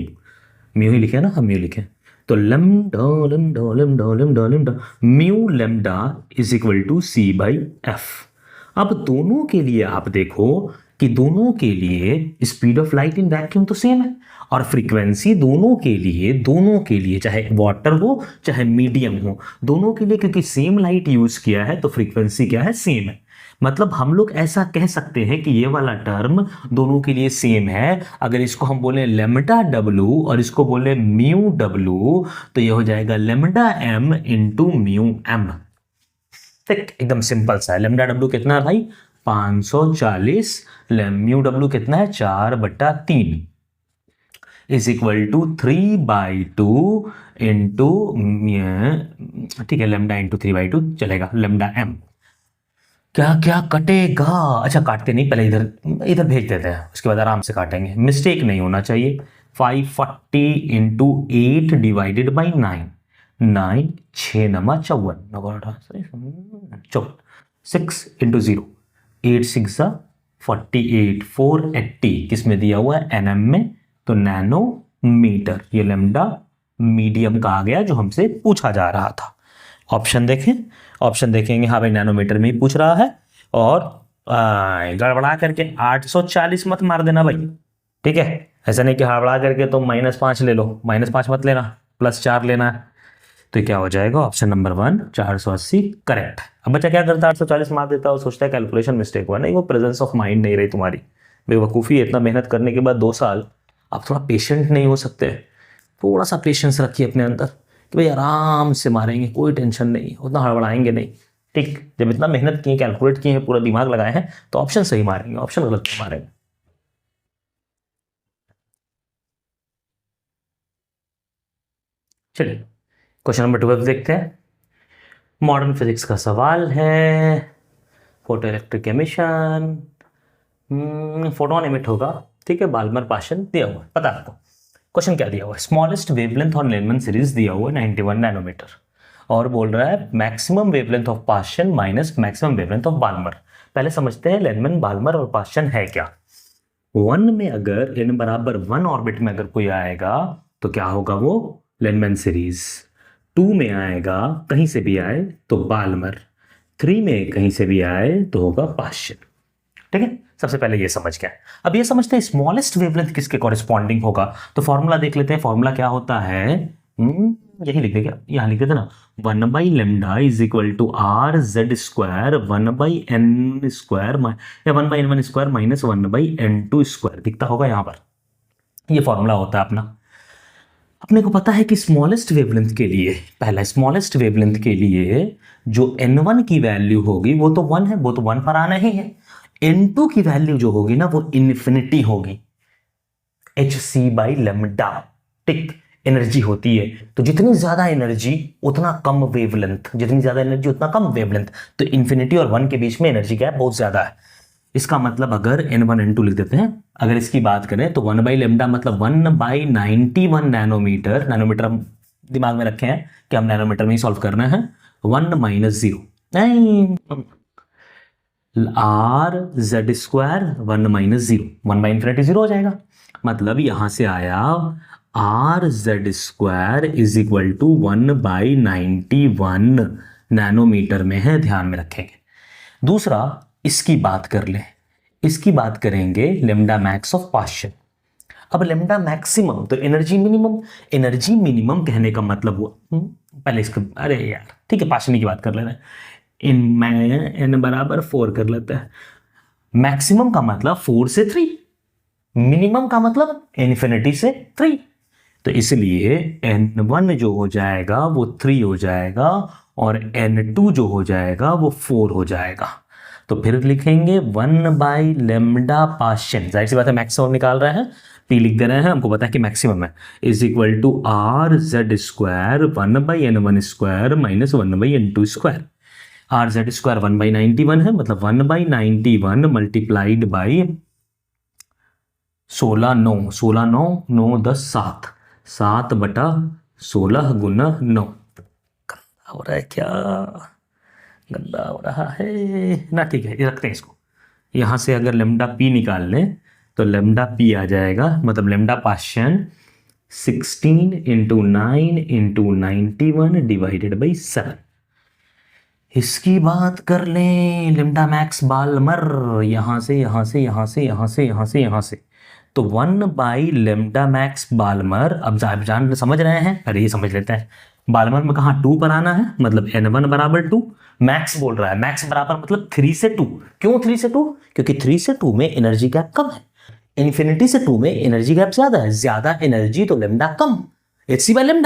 [SPEAKER 1] Mu ही लिखे ना, हम म्यू लिखे, तो lambda lambda lambda lambda lambda mu lambda is equal to C by F. अब दोनों के लिए आप देखो कि दोनों के लिए speed of light in vacuum तो सेम है, और फ्रीक्वेंसी दोनों के लिए चाहे वाटर हो चाहे मीडियम हो, दोनों के लिए क्योंकि सेम लाइट यूज किया है तो फ्रीक्वेंसी क्या है? सेम है। मतलब हम लोग ऐसा कह सकते हैं कि ये वाला टर्म दोनों के लिए सेम है। अगर इसको हम बोले लेमडा डब्लू और इसको बोले म्यू डब्लू, तो ये हो जाएगा lambda M into mu M. ठीक, एकदम सिंपल सा है। लेमडा डब्लू कितना है भाई? 540। म्यू डब्लू कितना है? 4/3 इज इक्वल टू 3/2 इंटू, ठीक है, लेमडा इंटू 3/2 चलेगा, लेमडा एम। क्या क्या कटेगा? अच्छा काटते नहीं, पहले इधर इधर भेज देते हैं, उसके बाद आराम से काटेंगे, मिस्टेक नहीं होना चाहिए। 540 इंटू 8 डिवाइडेड बाई 9, 9 6 नमा 54, 6 इंटू 0, 8 6 48, 480 किस में दिया हुआ है? एनएम में, तो नैनोमीटर। ये लेमडा मीडियम का आ गया जो हमसे पूछा जा रहा था। ऑप्शन देखें, ऑप्शन देखेंगे, हाँ भाई नैनोमीटर में ही पूछ रहा है, और गड़बड़ा करके 840 मत मार देना भाई, ठीक है। ऐसा नहीं कि हड़बड़ा करके तुम -5 ले लो, -5 मत लेना, +4 लेना है। तो क्या हो जाएगा, ऑप्शन नंबर 1 480 करेक्ट। अब बच्चा क्या करता है, 840 मार देता है और सोचता है कैलकुलेशन मिस्टेक हुआ। नहीं, वो प्रेजेंस ऑफ माइंड नहीं रही तुम्हारी, बेवकूफ़ी है। इतना मेहनत करने के बाद 2 साल आप थोड़ा पेशेंट नहीं हो सकते? थोड़ा सा पेशेंस रखिए अपने अंदर कि भाई आराम से मारेंगे, कोई टेंशन नहीं, उतना हड़बड़ाएंगे नहीं, ठीक। जब इतना मेहनत किए, कैलकुलेट किए हैं, पूरा दिमाग लगाए हैं, तो ऑप्शन सही मारेंगे, ऑप्शन गलत नहीं मारेंगे। चलिए क्वेश्चन नंबर 12 देखते हैं। मॉडर्न फिजिक्स का सवाल है, photo electric emission, photon emit होगा, ठीक है, बाल्मर पाशन दिया हुआ है, पता है आपको। क्वेश्चन क्या दिया हुआ है, smallest wavelength on Lyman series दिया हुआ है 91 नैनोमीटर, और बोल रहा है maximum wavelength of Paschen minus maximum wavelength of Balmer. पहले समझते हैं लेनमैन, बाल्मर और पाशन है क्या। 1 में अगर n बराबर 1 ऑर्बिट में अगर कोई आएगा तो क्या होगा, वो लेनमैन सीरीज। 2 में आएगा, कहीं से भी आए तो बाल्मर। 3 में कहीं से भी आए तो होगा पाशन, ठीक है। सबसे पहले ये समझ गया। अब ये समझते हैं स्मॉलेस्ट वेवलेंथ किसके कॉरेस्पॉन्डिंग होगा। तो फॉर्मूला देख लेते हैं, फॉर्मूला क्या होता है, यही लिख देगा, यहाँ लिख देते ना, 1/λ is equal to R Z square 1/n square या 1/n1 square minus 1/n2 square, दिखता होगा यहाँ पर। ये फॉर्मूला होता है अपना। अपने को पता है कि स्मॉलेस्ट वेवलेंथ के लिए, पहला स्मॉलेस्ट वेवलेंथ के लिए जो n1 की वैल्यू होगी वो तो 1 है, वो तो 1 पर आना ही है। n2 की वैल्यू जो होगी ना वो इन्फिनिटी होगी, hc/λ, टिक। एनर्जी होती है, तो जितनी ज्यादा एनर्जी उतना कम वेवलेंथ, जितनी ज्यादा एनर्जी उतना कम वेवलेंथ, तो इन्फिनिटी और 1 के बीच में एनर्जी गैप बहुत ज्यादा है। इसका मतलब अगर n1 n2 लिख देते हैं, अगर इसकी बात करें तो 1/λ मतलब 1/91 नैनोमीटर। नैनोमीटर हम दिमाग में रखे हैं कि हम नैनोमीटर में ही सॉल्व करना है। 1 - 0 नहीं, आर जेड स्क्वायर 1 - 0, 1/∞ 0 हो जाएगा। मतलब यहां से आया R Z square is equal to 1/91 nanometre में है, ध्यान में रखेंगे। दूसरा, इसकी बात कर ले, इसकी बात करेंगे लेमडा मैक्स ऑफ पाशन। अब लेमडा मैक्सिमम तो एनर्जी मिनिमम, एनर्जी मिनिमम कहने का मतलब हुआ, पहले इसको, अरे यार ठीक है, पाशनी की बात कर ले रहे हैं, n बराबर 4 कर लेते हैं। मैक्सिमम का मतलब 4 से 3, मिनिमम का मतलब इन्फिनिटी से 3, तो इसलिए n1 जो हो जाएगा वो 3 हो जाएगा और n2 जो हो जाएगा वो 4 हो जाएगा। तो फिर लिखेंगे 1/λ पाशन, जाहिर सी बात है मैक्सिमम निकाल रहे हैं, p लिख दे रहे हैं, हमको पता है कि मैक्सिमम है, is equal to R Z square 1/n1 square minus 1/n2 square. R Z square 1/91 है, मतलब 1/91 मल्टीप्लाइड बाई 16 9 9 10 7, 7/16 गुना 9। गंदा हो रहा है क्या, गंदा हो रहा है ना, ठीक है, ये रखते हैं इसको। यहाँ से अगर लेमडा पी निकाल लें तो लेमडा पी आ जाएगा, मतलब लेमडा पाशन 16 × 9 × 91 डिवाइडेड बाई 7। इसकी बात कर लें लेमडा मैक्स बाल्मर, यहाँ से यहाँ से यहाँ से यहाँ से यहाँ से यहाँ से, तो 1/λ मैक्स बाल्मर। अब जान समझ रहे हैं, अरे ये समझ लेते हैं, बाल्मर में कहाँ 2 पर आना है, मतलब n1 बराबर 2, मैक्स बोल रहा है, मैक्स बराबर मतलब 3 से 2। क्यों 3 से 2? क्योंकि 3 से 2 में एनर्जी गैप कम है, इन्फिनिटी से 2 में एनर्जी गैप ज्यादा है, ज्यादा एनर्जी तो लेमडा कम, hc/λ,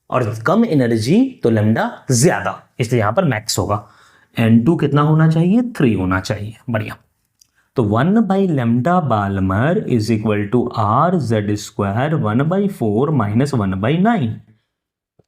[SPEAKER 1] और कम एनर्जी तो लेमडा ज्यादा, इसलिए यहां पर मैक्स होगा। n2 कितना होना चाहिए, 3 होना चाहिए, बढ़िया। तो 1/λ Balmer is equal to R Z square 1/4 minus 1/9।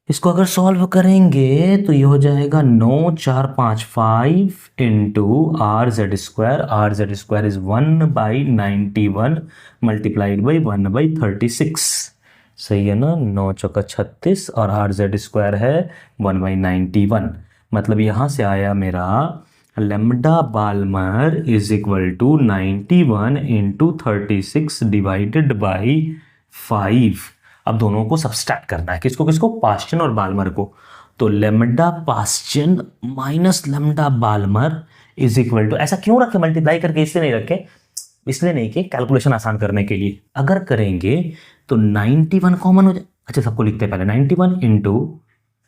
[SPEAKER 1] इसको अगर सॉल्व करेंगे तो ये हो जाएगा 9 4 5 5 into are Z square is 1/91 multiplied by 1/36, सही है ना, 9 चौका 36 और आर जेड स्क्वायर है 1/91, मतलब यहाँ से आया मेरा lambda Balmer is equal to 91 × 36 divided by 5। अब दोनों को सब्सट्रैक्ट करना है, किसको किसको, पास्टन और बाल्मर को। तो lambda Paschen minus lambda Balmer is equal to, ऐसा क्यों रखे मल्टीप्लाई करके, इसलिए नहीं रखे, इसलिए नहीं कि कैलकुलेशन आसान करने के लिए। अगर करेंगे तो 91 कॉमन हो जाए। अच्छा सबको लिखते हैं पहले, 91 इंटू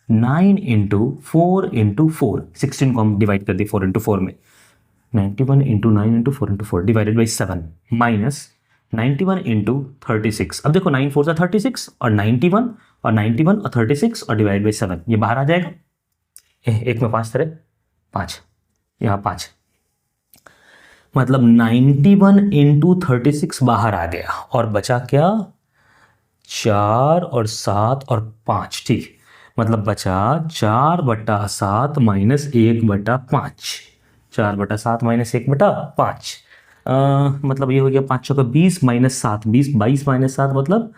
[SPEAKER 1] 9 इंटू 4 इंटू 4, 16 को हम डिवाइड कर दिए 4 इंटू 4 में, 91 into 9 into 4 into 4 divided by 7 minus 91 into 36। अब देखो 9 4 सा 36 और 91 और 91 और 36 और डिवाइड बाई 7, ये बाहर आ जाएगा। एक में 5 तरह 5, यहाँ 5, मतलब 91 इंटू 36 बाहर आ गया और बचा क्या, 4 और 7 और 5, ठीक, मतलब बचा 4/7 माइनस 1/5, 4/7 माइनस 1/5, मतलब ये हो गया 5 का 20 माइनस 7 20, 22 माइनस 7 मतलब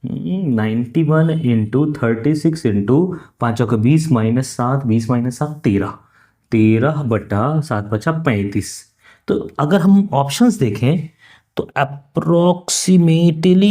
[SPEAKER 1] 91 इंटू 36 इंटू 5 का 20 माइनस 7 20 माइनस 7 13, 13/7 बचा 35। तो अगर हम ऑप्शंस देखें तो अप्रोक्सीमेटली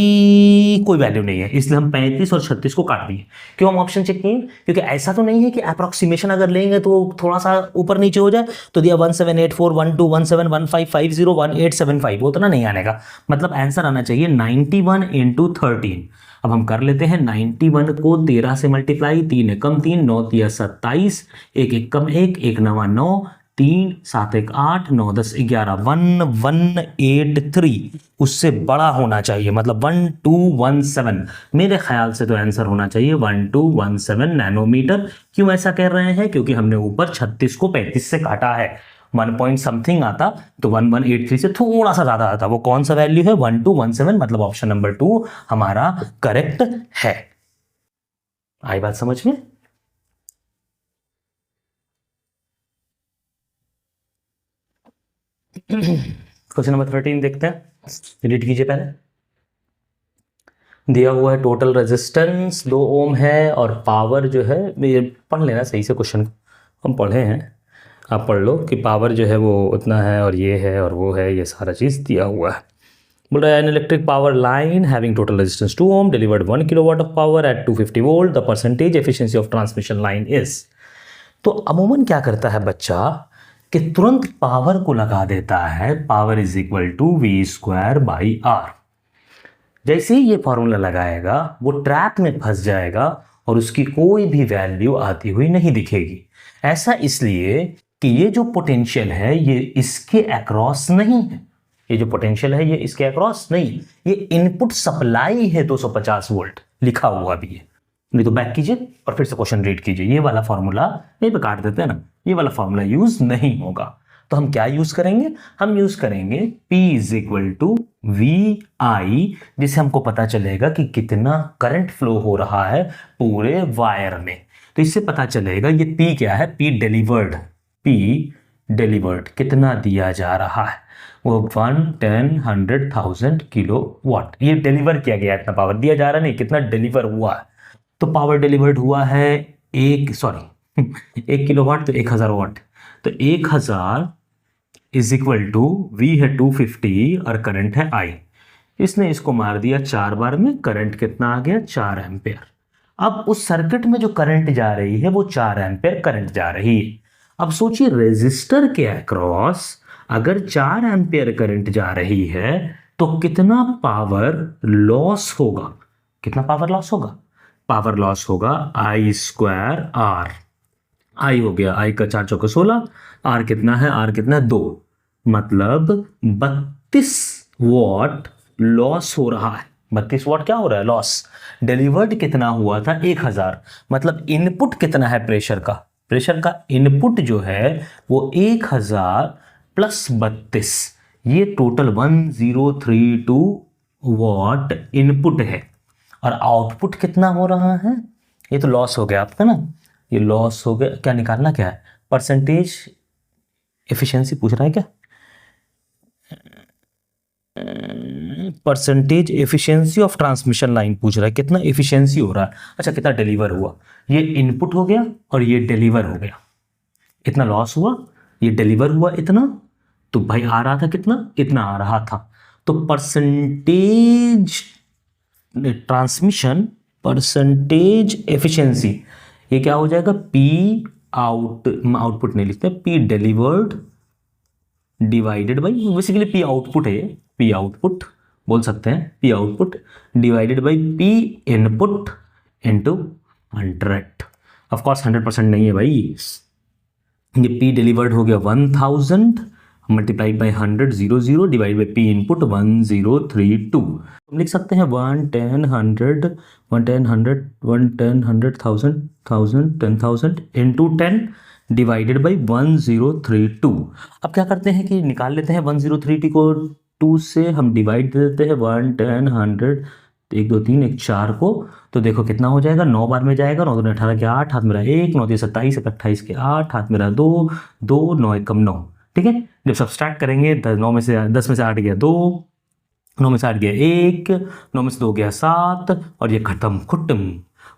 [SPEAKER 1] कोई वैल्यू नहीं है, इसलिए हम 35 और 36 को काट दिए। क्यों हम ऑप्शन चेक किए, क्योंकि ऐसा तो नहीं है कि अप्रोक्सीमेशन अगर लेंगे तो थोड़ा सा ऊपर नीचे हो जाए, तो दिया 1784121715501875, वो तो ना नहीं आने का, मतलब आंसर आना चाहिए 91 इंटू 13। अब हम कर लेते हैं 91 को 13 से मल्टीप्लाई, 3 एकम 3, 9 तिया 27, 1 एकम 1, 1 नवा 9, 3 7 1 8 9 10 11, 1183 उससे बड़ा होना चाहिए, मतलब 1217। मेरे ख्याल से तो आंसर होना चाहिए 1217 नैनोमीटर। क्यों ऐसा कह रहे हैं, क्योंकि हमने ऊपर 36 को 35 से काटा है, 1 पॉइंट समथिंग आता तो 1183 से थोड़ा सा ज्यादा आता, वो कौन सा वैल्यू है 1217, मतलब ऑप्शन नंबर 2 हमारा करेक्ट है। आई बात समझ में। क्वेश्चन नंबर 13 देखते हैं, रीड कीजिए पहले। दिया हुआ है टोटल रेजिस्टेंस 2 ओम है और पावर जो है, ये पढ़ लेना सही से, क्वेश्चन हम पढ़े हैं, आप पढ़ लो कि पावर जो है वो उतना है और ये है और वो है, ये सारा चीज़ दिया हुआ है। बोल रहा है an electric power line having total resistance 2 ohm delivered 1 kilowatt of power at 250 volt, the percentage efficiency of transmission line is. तो अमूमन क्या करता है बच्चा कि तुरंत पावर को लगा देता है, power is equal to V²/R। जैसे ही ये फॉर्मूला लगाएगा वो ट्रैप में फंस जाएगा और उसकी कोई भी वैल्यू आती हुई नहीं दिखेगी। ऐसा इसलिए कि ये जो पोटेंशियल है ये इसके अक्रॉस नहीं है, ये जो पोटेंशियल है ये इसके अक्रॉस नहीं, ये इनपुट सप्लाई है 250 वोल्ट, लिखा हुआ भी है। नहीं तो बैक कीजिए और फिर से क्वेश्चन रीड कीजिए, ये वाला फॉर्मूला यहीं पे काट देते हैं ना, ये वाला फॉर्मूला यूज नहीं होगा। तो हम क्या यूज करेंगे, हम यूज करेंगे P is equal to VI, जिससे हमको पता चलेगा कि कितना करंट फ्लो हो रहा है पूरे वायर में। तो इससे पता चलेगा ये P क्या है, P डिलीवर्ड, P डिलीवर्ड कितना दिया जा रहा है, वो 1 10 100,000 किलोवाट, ये डिलीवर किया गया, इतना पावर दिया जा रहा नहीं, कितना डिलीवर हुआ है। तो पावर डिलीवर्ड हुआ है 1 किलोवाट तो 1000 वाट, तो 1000 इज इक्वल टू V है 250 और करंट है I, इसने इसको मार दिया 4 बार में, करंट कितना आ गया 4 एम्पेयर। अब उस सर्किट में जो करंट जा रही है वो 4 एम्पेयर करंट जा रही है। अब सोचिए रेजिस्टर के अक्रॉस अगर 4 एम्पेयर करंट जा रही है तो कितना पावर लॉस होगा, कितना पावर लॉस होगा, पावर लॉस होगा I²R। I हो गया, I का 4 चौके 16, R कितना है, R कितना है 2, मतलब 32 वॉट लॉस हो रहा है। 32 वॉट क्या हो रहा है, लॉस। डिलीवर्ड कितना हुआ था 1000, मतलब इनपुट कितना है प्रेशर का, प्रेशर का इनपुट जो है वो 1000 प्लस 32, ये टोटल 1032 वॉट इनपुट है। और आउटपुट कितना हो रहा है, ये तो लॉस हो गया आपका ना, ये लॉस हो गया। क्या निकालना क्या है, परसेंटेज एफिशिएंसी पूछ रहा है क्या, percentage efficiency of transmission line पूछ रहा है, कितना एफिशिएंसी हो रहा है। अच्छा कितना डिलीवर हुआ, ये इनपुट हो गया और ये डिलीवर हो गया, इतना लॉस हुआ, ये डिलीवर हुआ इतना, तो भाई आ रहा था कितना, इतना आ रहा था। तो परसेंटेज ट्रांसमिशन, परसेंटेज एफिशिएंसी, ये क्या हो जाएगा, पी आउटपुट नहीं लिखते, P delivered divided by, basically P output है, पी आउटपुट बोल सकते हैं, P output divided by P input into 100। Of course 100% नहीं है भाई, ये पी डिलीवर्ड हो गया 1000 multiplied by 100 0 divide by P input 1032। हम लिख सकते हैं 110 100 110 100 110 100 1000 1000 10,000 इंटू 10 डिवाइडेड बाई 1032। अब क्या करते हैं कि निकाल लेते हैं 1032 को 2 से हम डिवाइड दे देते हैं 110 100 1 2 3 1 4 को, तो देखो कितना हो जाएगा, 9 बार में जाएगा, 9 दूनी 18 के 8, हाथ मेरा 1, 9 27 28 के 8, हाथ मेरा 2 2 9 1 9। ठीक है, जब सब्सट्रैक्ट करेंगे 9 में से 10 में से 8 गया 2, 9 में से 8 गया 1, 9 में से 2 गया 7, और ये खत्म खुट्टम,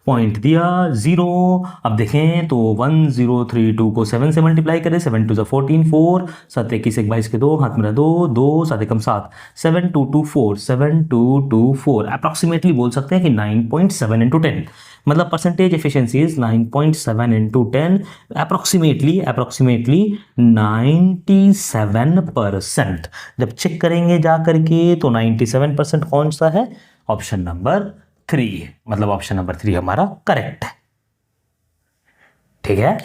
[SPEAKER 1] पॉइंट दिया 0। अब देखें तो 1032 को 7 से मल्टीप्लाई करें, 7 2 14 4 7 21 22 के 2, हाथ मेरा 2 2 7 एकम 7, 7224 7224 अप्रॉक्सीमेटली बोल सकते हैं कि 9.7 इंटू 10, मतलब percentage efficiency is 9.7 into 10, approximately 97%। जब चेक करेंगे जा करके तो 97% कौन सा है, ऑप्शन नंबर 3, मतलब ऑप्शन नंबर 3 हमारा करेक्ट है। ठीक है,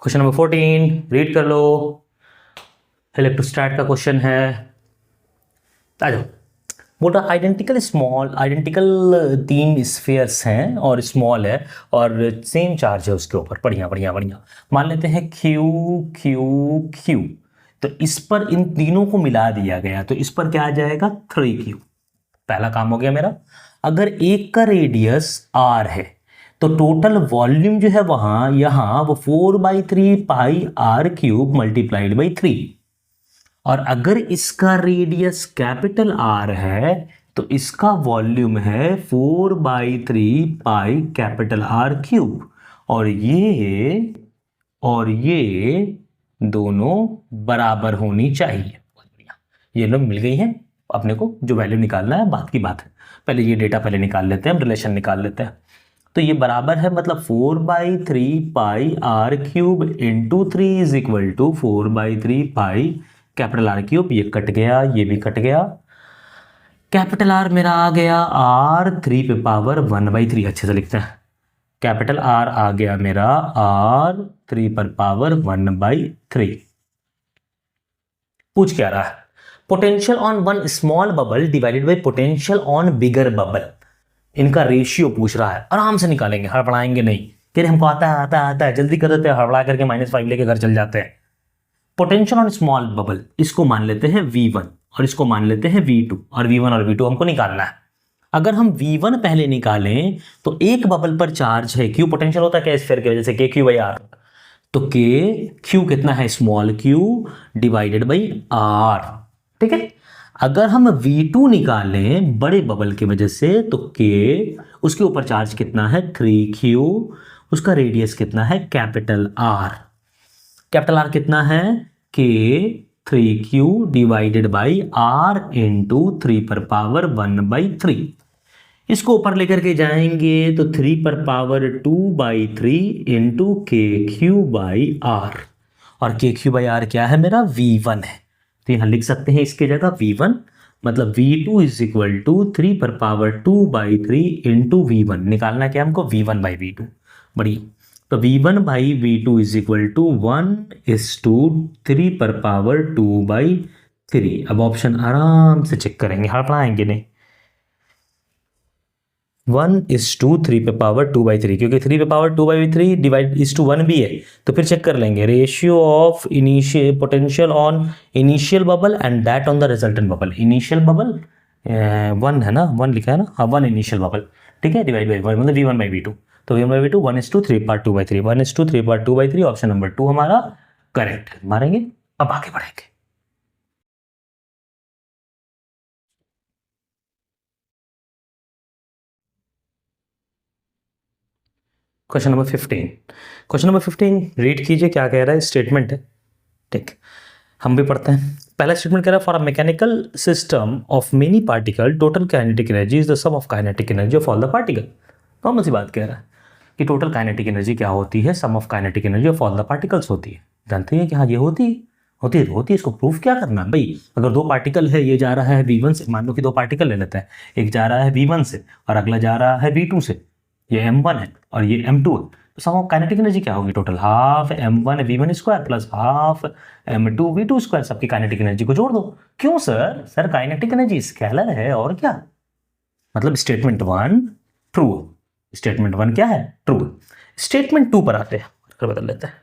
[SPEAKER 1] क्वेश्चन नंबर 14 रीड कर लो, इलेक्ट्रोस्टैट का क्वेश्चन है। आ जाओ, बोला आइडेंटिकल 3 स्फीयर्स हैं और स्मॉल है और सेम चार्ज है उसके ऊपर, बढ़िया बढ़िया बढ़िया। मान लेते हैं क्यू क्यू क्यू, तो इस पर इन तीनों को मिला दिया गया, तो इस पर क्या आ जाएगा 3Q। पहला काम हो गया मेरा। अगर एक का रेडियस r है तो टोटल वॉल्यूम जो है वहां यहां वो 4/3 pi r cube multiplied by 3, और अगर इसका रेडियस कैपिटल R है तो इसका वॉल्यूम है 4/3 पाई कैपिटल R क्यूब, और ये दोनों बराबर होनी चाहिए। ये लोग मिल गई हैं, अपने को जो वैल्यू निकालना है बात की बात है। पहले ये डेटा पहले निकाल लेते हैं, हम रिलेशन निकाल लेते हैं। तो ये बराबर है, मतलब 4/3 pi R cube into 3 is equal to 4/3 pi capital R cube. ये कट गया, ये भी कट गया, कैपिटल R मेरा आ गया R 3 पे पावर 1/3, अच्छे से लिखते हैं। कैपिटल R आ गया मेरा R 3 पर पावर 1/3। पूछ क्या रहा है, potential on one small bubble divided by potential on bigger bubble, इनका रेशियो पूछ रहा है। आराम से निकालेंगे, हड़बड़ाएंगे नहीं, कह रहे हमको आता है आता है, जल्दी कर देते हैं, हड़बड़ा करके -5 लेके घर चल जाते हैं। पोटेंशियल ऑन स्मॉल बबल, इसको मान लेते हैं V1 और इसको मान लेते हैं V2, और V1 और V2 हमको निकालना है। अगर हम V1 पहले निकालें तो एक बबल पर चार्ज है Q, पोटेंशियल होता है क्या स्फीयर की वजह से KQ/R, तो Q कितना है, small q divided by R। ठीक है, अगर हम V2 निकालें बड़े बबल की वजह से तो K, उसके ऊपर चार्ज कितना है 3Q, उसका रेडियस कितना है कैपिटल R। कैपिटल R कितना है K 3Q divided by R into 3 पर पावर 1/3। इसको ऊपर लेकर के जाएंगे तो 3 पर पावर 2/3 इंटू KQ/R, और KQ/R क्या है मेरा V1 है, तो यहां लिख सकते हैं इसके जगह V1, मतलब V2 इज इक्वल टू 3 पर पावर 2/3 इंटू V1। निकालना क्या हमको V1/V2, बढ़िया। तो V1/V2 इज इक्वल टू 1:3 पर पावर 2/3। अब ऑप्शन आराम से चेक करेंगे, हड़बड़ाएंगे नहीं। 1:3 पे पावर 2/3, क्योंकि 3 पे पावर 2/3 डिवाइड इज टू 1 भी है, तो फिर चेक कर लेंगे ratio of initial potential on initial bubble and that on the resultant bubble. Initial bubble 1 है ना, 1 लिखा है ना, हाँ 1 इनिशियल बबल, ठीक है, डिवाइड बाई 1 मतलब V1/V2, तो V1/V2 1:3 part 2/3, 1:3 part 2/3, option number 2 हमारा करेक्ट है। मारेंगे, अब आगे बढ़ेंगे। Question number 15, question number 15 read कीजिए, क्या कह रहा है, स्टेटमेंट है। ठीक, हम भी पढ़ते हैं। पहला स्टेटमेंट कह रहा है for a mechanical system of many particle total kinetic energy is the sum of kinetic energy of all the particle. कौन सी बात कह रहा है कि टोटल काइनेटिक एनर्जी क्या होती है, sum of kinetic energy of all the particles होती है। जानते हैं कि हाँ ये होती है, होती है। इसको प्रूफ क्या करना है भाई, अगर दो पार्टिकल है, ये जा रहा है v1 से, मान लो कि दो पार्टिकल ले लेते हैं, एक जा रहा है v1 से और अगला जा रहा है v2 से, ये m1 है और ये m2 है, तो सम ऑफ काइनेटिक एनर्जी क्या होगी, total half m1 v1 square plus half m2 v2 square, सबकी काइनेटिक एनर्जी को जोड़ दो। क्यों सर काइनेटिक एनर्जी स्केलर है और क्या, मतलब स्टेटमेंट 1 ट्रू, स्टेटमेंट 1 क्या है, ट्रू। स्टेटमेंट 2 पर आते हैं, बदल लेते हैं,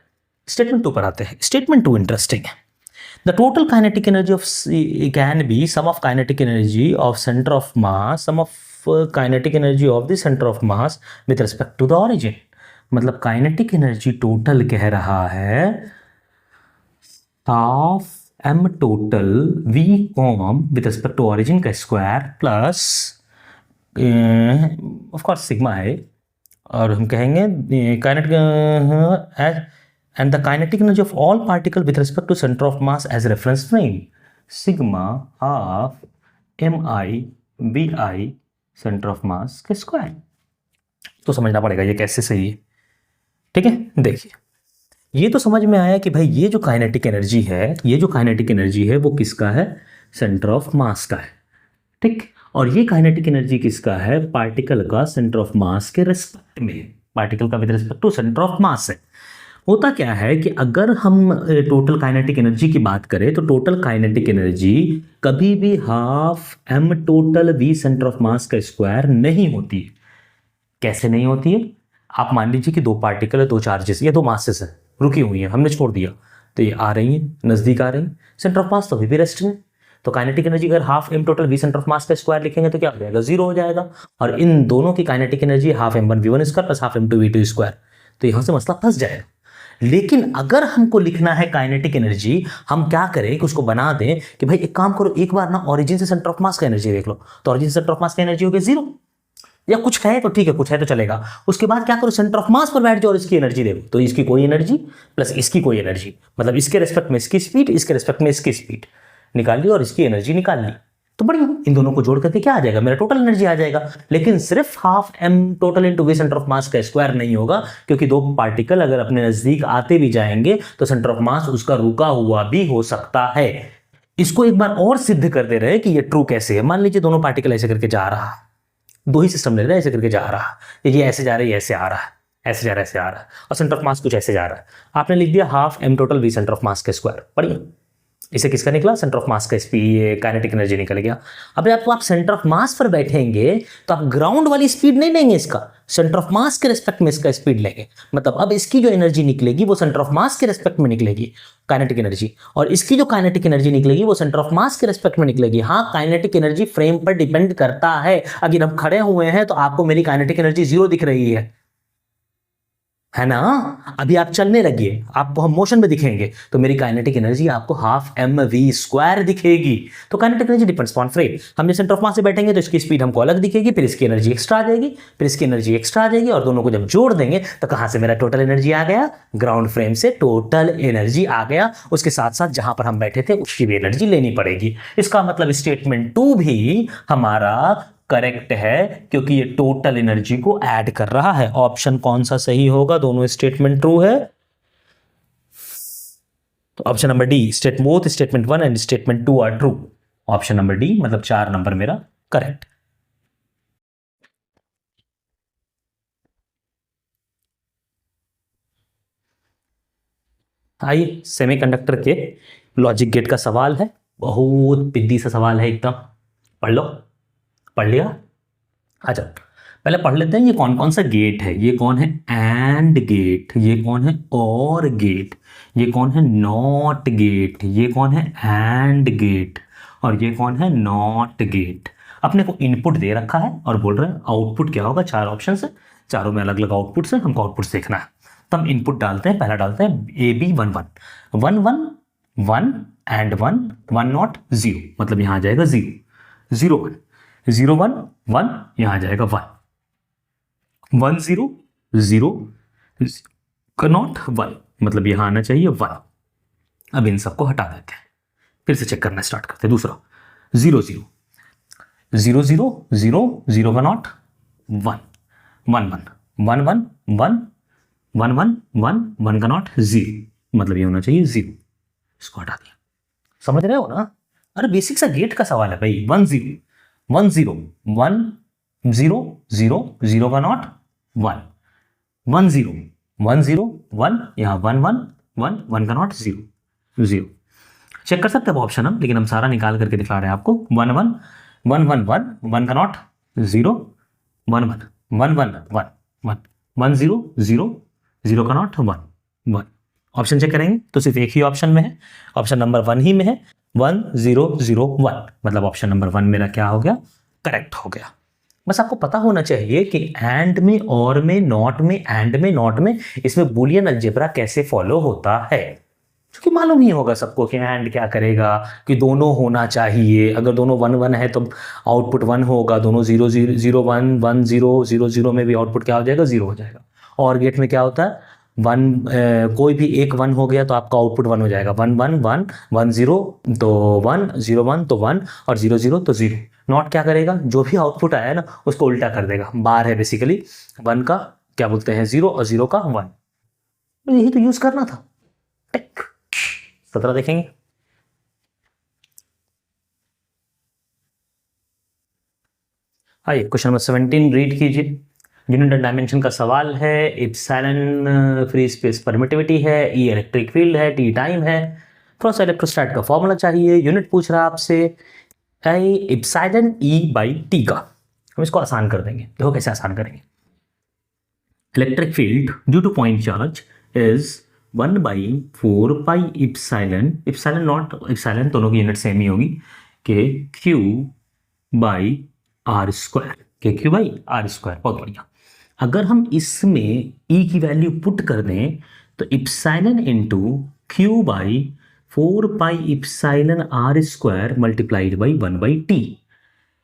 [SPEAKER 1] स्टेटमेंट 2 पर आते हैं। स्टेटमेंट 2 इंटरेस्टिंग है। The total kinetic energy of can be sum of kinetic energy of center of mass, sum of kinetic energy of the center of mass with respect to the origin। मतलब काइनेटिक एनर्जी टोटल कह रहा है हाफ m टोटल v com with respect to origin का square plus of course sigma है, और हम कहेंगे kinetic and the kinetic energy of all particle with respect to center of mass as reference frame sigma half mi bi center of mass के स्क्वायर। तो समझना पड़ेगा ये कैसे सही है, ठीक है। देखिए ये तो समझ में आया कि भाई ये जो काइनेटिक एनर्जी है, ये जो काइनेटिक एनर्जी है वो किसका है, सेंटर ऑफ मास का है, ठीक। और ये काइनेटिक एनर्जी किसका है, पार्टिकल का सेंटर ऑफ मास के रिस्पेक्ट में, पार्टिकल का with respect to centre of mass है। होता क्या है कि अगर हम टोटल काइनेटिक एनर्जी की बात करें तो टोटल काइनेटिक एनर्जी कभी भी हाफ m टोटल v सेंटर ऑफ मास का स्क्वायर नहीं होती है। कैसे नहीं होती है, आप मान लीजिए कि दो पार्टिकल है, दो चार्जेस या दो मासेस है, रुकी हुई हैं, हमने छोड़ दिया, तो ये आ रही हैं, नज़दीक आ रही हैं, सेंटर ऑफ मास तो अभी भी रेस्ट में। तो काइनेटिक एनर्जी अगर हाफ m टोटल v सेंटर ऑफ मास का स्क्वायर लिखेंगे तो क्या हो जाएगा, 0 हो जाएगा। और इन दोनों की kinetic energy half m1 v1 square plus half m2 v2 square, तो यहाँ से मसला फंस जाएगा। लेकिन अगर हमको लिखना है काइनेटिक एनर्जी, हम क्या करें कि उसको बना दें कि भाई एक काम करो, एक बार ना ओरिजिन से सेंटर ऑफ मास का एनर्जी देख लो, तो ओरिजिन से सेंटर ऑफ मास का एनर्जी हो गया 0, या कुछ है तो ठीक है, कुछ है तो चलेगा। उसके बाद क्या करो, सेंटर ऑफ मास पर बैठ जाओ और इसकी एनर्जी देखो, तो इसकी कोई एनर्जी प्लस इसकी कोई एनर्जी, मतलब इसके रेस्पेक्ट में इसकी स्पीड, इसके रेस्पेक्ट में इसकी स्पीड निकाल ली और इसकी एनर्जी निकाल ली, तो बढ़िया, इन दोनों को जोड़ करके क्या आ जाएगा, मेरा टोटल एनर्जी आ जाएगा। लेकिन सिर्फ half m total into v centre of मास का स्क्वायर नहीं होगा, क्योंकि दो पार्टिकल अगर अपने नजदीक आते भी जाएंगे तो सेंटर ऑफ मास उसका रुका हुआ भी हो सकता है। इसको एक बार और सिद्ध कर दे रहे हैं कि ये ट्रू कैसे है। मान लीजिए दोनों पार्टिकल ऐसे करके जा रहा है, दो ही सिस्टम ले रहे हैं, ऐसे करके जा रहा है, ये ऐसे जा रहा है, ऐसे आ रहा है, ऐसे जा रहा है, ऐसे आ रहा है, और सेंटर ऑफ मास कुछ ऐसे जा रहा है। आपने लिख दिया हाफ m टोटल v सेंटर ऑफ मास का स्क्वायर, बढ़िया। इसे किसका निकला, सेंटर ऑफ मास का स्पीड, काइनेटिक एनर्जी निकल गया। अब आप सेंटर ऑफ मास पर बैठेंगे तो आप ग्राउंड वाली स्पीड नहीं लेंगे, इसका सेंटर ऑफ मास के रेस्पेक्ट में इसका स्पीड लेंगे। मतलब अब इसकी जो एनर्जी निकलेगी वो सेंटर ऑफ मास के रेस्पेक्ट में निकलेगी, काइनेटिक एनर्जी, और इसकी जो काइनेटिक एनर्जी निकलेगी वो सेंटर ऑफ मास के रेस्पेक्ट में निकलेगी। हाँ, काइनेटिक एनर्जी फ्रेम पर डिपेंड करता है। अगर हम खड़े हुए हैं तो आपको मेरी काइनेटिक एनर्जी 0 दिख रही है ना। अभी आप चलने लगिए, आपको हम मोशन में दिखेंगे तो मेरी काइनेटिक एनर्जी आपको हाफ mv स्क्वायर दिखेगी। तो kinetic energy depends on frame. हम जब सेंटर ऑफ मास से बैठेंगे तो इसकी स्पीड हमको अलग दिखेगी, फिर इसकी एनर्जी एक्स्ट्रा आ जाएगी, फिर इसकी एनर्जी एक्स्ट्रा आ जाएगी, और दोनों को जब जोड़ देंगे तो कहां से मेरा टोटल एनर्जी आ गया, ग्राउंड फ्रेम से टोटल एनर्जी आ गया। उसके साथ साथ जहां पर हम बैठे थे उसकी भी एनर्जी लेनी पड़ेगी। इसका मतलब स्टेटमेंट 2 भी हमारा करेक्ट है, क्योंकि ये टोटल एनर्जी को ऐड कर रहा है। ऑप्शन कौन सा सही होगा, दोनों स्टेटमेंट ट्रू है, तो option number D, both statement 1 and statement 2 are true. Option number D, मतलब 4 नंबर मेरा करेक्ट। आइए, सेमीकंडक्टर के लॉजिक गेट का सवाल है, बहुत पिद्दी सा सवाल है एकदम। पढ़ लो, पढ़ लिया? अच्छा, पहले पढ़ लेते हैं ये कौन कौन सा गेट है। ये कौन है, एंड गेट, ये कौन है, और गेट, ये कौन है, नॉट गेट, ये कौन है, एंड गेट, और ये कौन है, नॉट गेट। अपने को इनपुट दे रखा है और बोल रहे हैं आउटपुट क्या होगा। 4 ऑप्शन है, चारों में अलग अलग आउटपुट है, हमको आउटपुट देखना है। तो हम इनपुट डालते हैं, पहला डालते हैं AB 1 1 1 1 1 एंड 1 1 नॉट 0, मतलब यहाँ आ जाएगा 0 0 1 0 1 1, यहां आ जाएगा 1 1 0 0 का नॉट 1, मतलब यहां आना चाहिए 1। अब इन सबको हटा देते हैं, फिर से चेक करना स्टार्ट करते हैं। दूसरा 0 0 0 0 0 0 का नॉट 1 1 1 1 1 1 1 1 1 1 का नॉट 0, मतलब ये होना चाहिए 0। इसको हटा दिया। समझ रहे हो ना? अरे बेसिक सा गेट का सवाल है भाई। 1 0 1 0 1 0 0 0 का नॉट 1 1 0 1 0 1, यहाँ 1 1 1 1 का नॉट 0 0। चेक कर सकते हो ऑप्शन हम, लेकिन हम सारा निकाल करके दिखा रहे हैं आपको। 1 1 1 1 1 1 का नॉट 0 1 1 1 1 1 1 1 0 0 0 का नॉट 1 1। ऑप्शन चेक करेंगे तो सिर्फ एक ही ऑप्शन में है, ऑप्शन नंबर 1 ही में है 1 0 0 1, मतलब ऑप्शन नंबर 1 मेरा क्या हो गया? करेक्ट हो गया। बस आपको पता होना चाहिए कि एंड में, और में, नॉट में, एंड में, नॉट में, इसमें बूलियन अलजेब्रा कैसे फॉलो होता है, क्योंकि मालूम नहीं होगा सबको कि एंड क्या करेगा, कि दोनों होना चाहिए। अगर दोनों 1 1 है तो आउटपुट 1 होगा, दोनों 0 0 0 1 1 0 0 0 में भी आउटपुट क्या हो जाएगा? 0 हो जाएगा। और गेट में क्या होता है? 1 कोई भी एक 1 हो गया तो आपका आउटपुट 1 हो जाएगा। 1 1 1 1 0 तो 1 0 1 तो 1 और 0 0 तो 0। नॉट क्या करेगा? जो भी आउटपुट आया ना उसको उल्टा कर देगा। बार है बेसिकली 1 का क्या बोलते हैं 0 और 0 का 1। यही तो यूज करना था। टिक 17 देखेंगे। आइए क्वेश्चन नंबर 17 रीड कीजिए। यूनिट एंड डायमेंशन का सवाल है। एप्सिलॉन फ्री स्पेस परमिटिविटी है, ई इलेक्ट्रिक फील्ड है, टी टाइम है। थोड़ा सा इलेक्ट्रोस्टैट का फॉर्मूला चाहिए। यूनिट पूछ रहा है आपसे एप्सिलॉन ई बाई टी का। हम इसको आसान कर देंगे। देखो कैसे आसान करेंगे। Electric field due two point charge is 1/4 pi epsilon, epsilon not epsilon दोनों की यूनिट सेम ही होगी, के क्यू बाई आर स्क्वायर, के क्यू बाई आर स्क्वायर। बहुत बढ़िया। अगर हम इसमें ई की वैल्यू पुट कर दें तो epsilon into q by 4 pi epsilon r square multiplied by 1/t।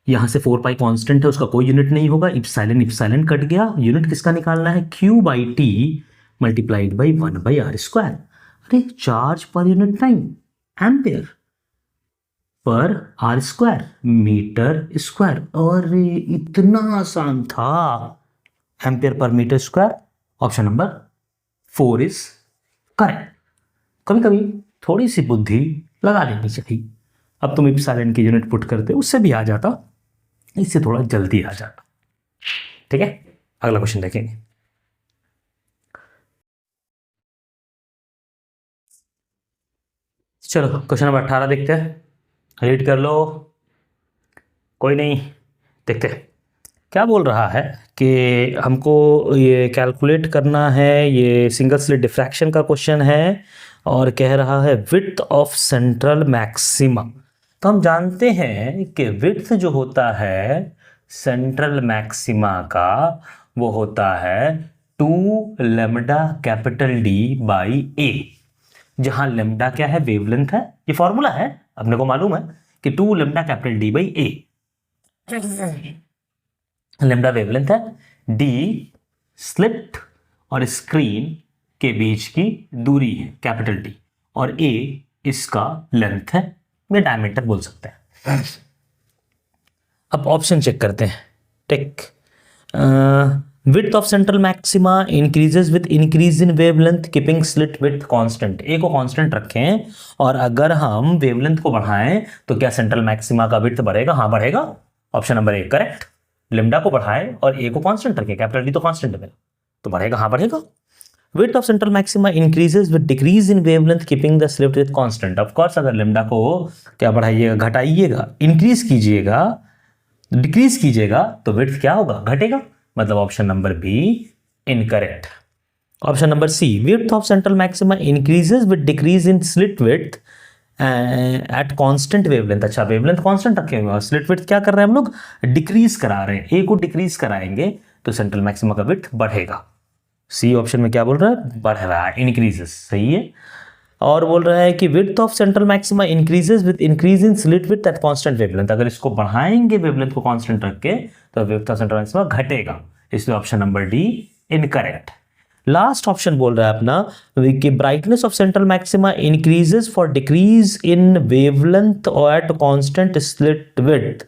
[SPEAKER 1] यहां से 4 पाई कॉन्स्टेंट है, उसका कोई यूनिट नहीं होगा। इप्सिलॉन इप्सिलॉन कट गया। यूनिट किसका निकालना है? Q by T multiplied by 1/r square. अरे चार्ज पर यूनिट टाइम एम्पियर पर आर स्क्वायर मीटर स्क्वायर। और इतना आसान था, एम्पियर पर metre square. Option number 4 is correct. कभी कभी थोड़ी सी बुद्धि लगा लेनी चाहिए। अब तुम इप्सिलॉन की यूनिट पुट करते उससे भी आ जाता, इससे थोड़ा जल्दी आ जाता। ठीक है, अगला क्वेश्चन देखेंगे। चलो क्वेश्चन नंबर 18 देखते हैं। रीड कर लो। कोई नहीं, देखते हैं क्या बोल रहा है कि हमको ये कैलकुलेट करना है। ये सिंगल स्लिट डिफ्रैक्शन का क्वेश्चन है और कह रहा है विड्थ ऑफ सेंट्रल मैक्सिमा। तो हम जानते हैं कि विड्थ जो होता है सेंट्रल मैक्सिमा का वो होता है 2 लैम्डा कैपिटल डी बाई ए, जहां लैम्डा क्या है? वेवलेंथ है। ये फॉर्मूला है, अपने को मालूम है कि 2 lambda capital D by A. Lambda wavelength है, डी स्लिट और स्क्रीन के बीच की दूरी है कैपिटल डी, और ए इसका लेंथ है, ये डायमीटर बोल सकते हैं। अब ऑप्शन चेक करते हैं। Take width of central maxima increases with increase in wavelength keeping slit width constant. A को कांस्टेंट रखें और अगर हम वेवलेंथ को बढ़ाएं तो क्या सेंट्रल मैक्सिमा का विड्थ बढ़ेगा? हाँ बढ़ेगा। Option number 1 correct. लैम्डा को बढ़ाएं और ए को कांस्टेंट रखें, कैपिटल डी तो कांस्टेंट है मेरा, तो बढ़ेगा। हाँ बढ़ेगा। Width of central maxima increases with decrease in wavelength keeping the slit with constant. Of course अगर लैम्डा को क्या बढ़ाइएगा? घटाइएगा। इंक्रीज कीजिएगा, डिक्रीज कीजिएगा तो विड्थ क्या होगा? घटेगा। मतलब option number B incorrect. Option number C width of central maxima increases with decrease in slit width at constant wavelength. अच्छा, वेवलेंथ कांस्टेंट रखे हुए हैं, स्लिट विड्थ क्या कर रहे हैं हम लोग? डिक्रीज करा रहे हैं। ए को डिक्रीज कराएंगे तो सेंट्रल मैक्सिमा का विड्थ बढ़ेगा। सी ऑप्शन में क्या बोल रहा है? बढ़ रहा है, इंक्रीजेस। सही है। और बोल रहा है कि width of central maxima increases with increase in slit width at constant wavelength. अगर इसको बढ़ाएंगे वेवलेंथ को कांस्टेंट रख के तो विड्थ ऑफ सेंट्रल मैक्सिमा घटेगा, इसलिए option number D incorrect. Last option बोल रहा है अपना कि brightness of central maxima increases for decrease in wavelength और एट कांस्टेंट स्लिट विड्थ।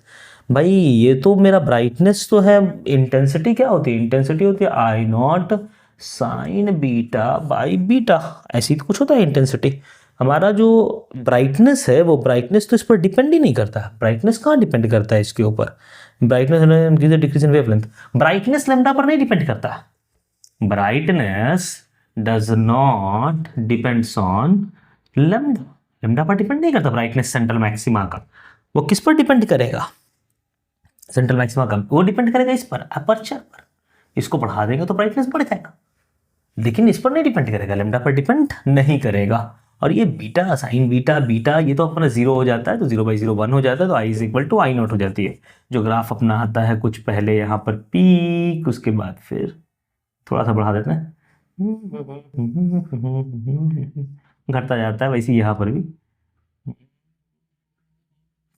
[SPEAKER 1] भाई ये तो मेरा ब्राइटनेस तो है, इंटेंसिटी क्या होती है? इंटेंसिटी होती है I naught sine beta by beta, ऐसी तो कुछ होता है इंटेंसिटी। हमारा जो ब्राइटनेस है वो ब्राइटनेस तो इस पर डिपेंड ही नहीं करता। ब्राइटनेस कहाँ डिपेंड करता है इसके ऊपर? Brightness decrease in wavelength, brightness lambda पर नहीं डिपेंड करता। Brightness does not depends on lambda, lambda पर डिपेंड नहीं करता ब्राइटनेस सेंट्रल मैक्सिमा का। वो किस पर डिपेंड करेगा? सेंट्रल मैक्सिमा का वो डिपेंड करेगा इस पर, अपर्चर पर। इसको बढ़ा देंगे तो ब्राइटनेस बढ़ जाएगा, लेकिन इस पर नहीं डिपेंड करेगा, लैम्डा पर डिपेंड नहीं करेगा। और ये बीटा साइन बीटा बीटा ये तो अपना 0 हो जाता है, तो 0/0 1 हो जाता है, तो I is equal to I naught हो जाती है। जो ग्राफ अपना आता है कुछ पहले यहाँ पर पीक, उसके बाद फिर थोड़ा सा बढ़ा देते हैं, घटता जाता है, वैसे यहाँ पर भी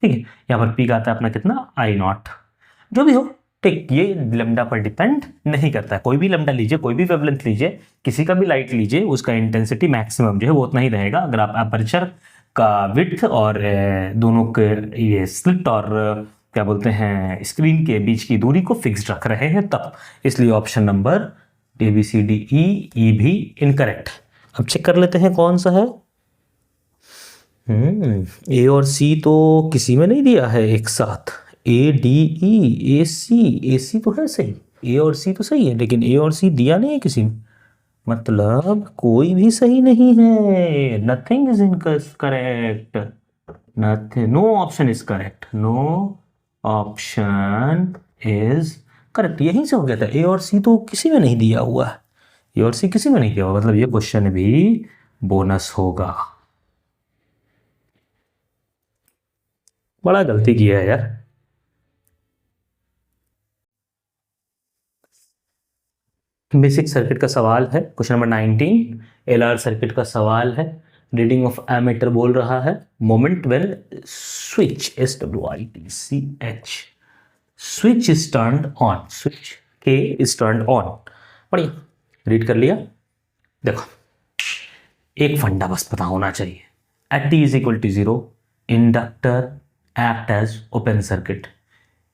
[SPEAKER 1] ठीक है। यहाँ पर पीक आता है अपना कितना, आई नॉट। जो भी हो ठीक, ये लैम्डा पर डिपेंड नहीं करता है। कोई भी लैम्डा लीजिए, कोई भी वेवलेंथ लीजिए, किसी का भी लाइट लीजिए, उसका इंटेंसिटी मैक्सिमम जो है वो उतना ही रहेगा। अगर आप अपर्चर का विड्थ और दोनों के ये स्लिट और क्या बोलते हैं स्क्रीन के बीच की दूरी को फिक्स्ड रख रहे हैं तब। इसलिए ऑप्शन नंबर ABCDE भी इनकरेक्ट। अब चेक कर लेते हैं कौन सा है। A और C तो किसी में नहीं दिया है एक साथ। AC तो है सही, A और C तो सही है, लेकिन A और C दिया नहीं है किसी में, मतलब कोई भी सही नहीं है। Nothing is incorrect, nothing, no option is correct, no option is correct. यहीं से हो गया था, A और C तो किसी में नहीं दिया हुआ है, A और C किसी में नहीं दिया हुआ, मतलब ये क्वेश्चन भी बोनस होगा। बड़ा गलती किया है यार। बेसिक सर्किट का सवाल है, क्वेश्चन नंबर 19। LR सर्किट का सवाल है। रीडिंग ऑफ एमीटर बोल रहा है। Moment when switch SWITCH switch is turned on, switch K is turned on. बढ़िया, रीड कर लिया। देखो एक फंडा बस पता होना चाहिए। At T is equal to 0 inductor act as open circuit.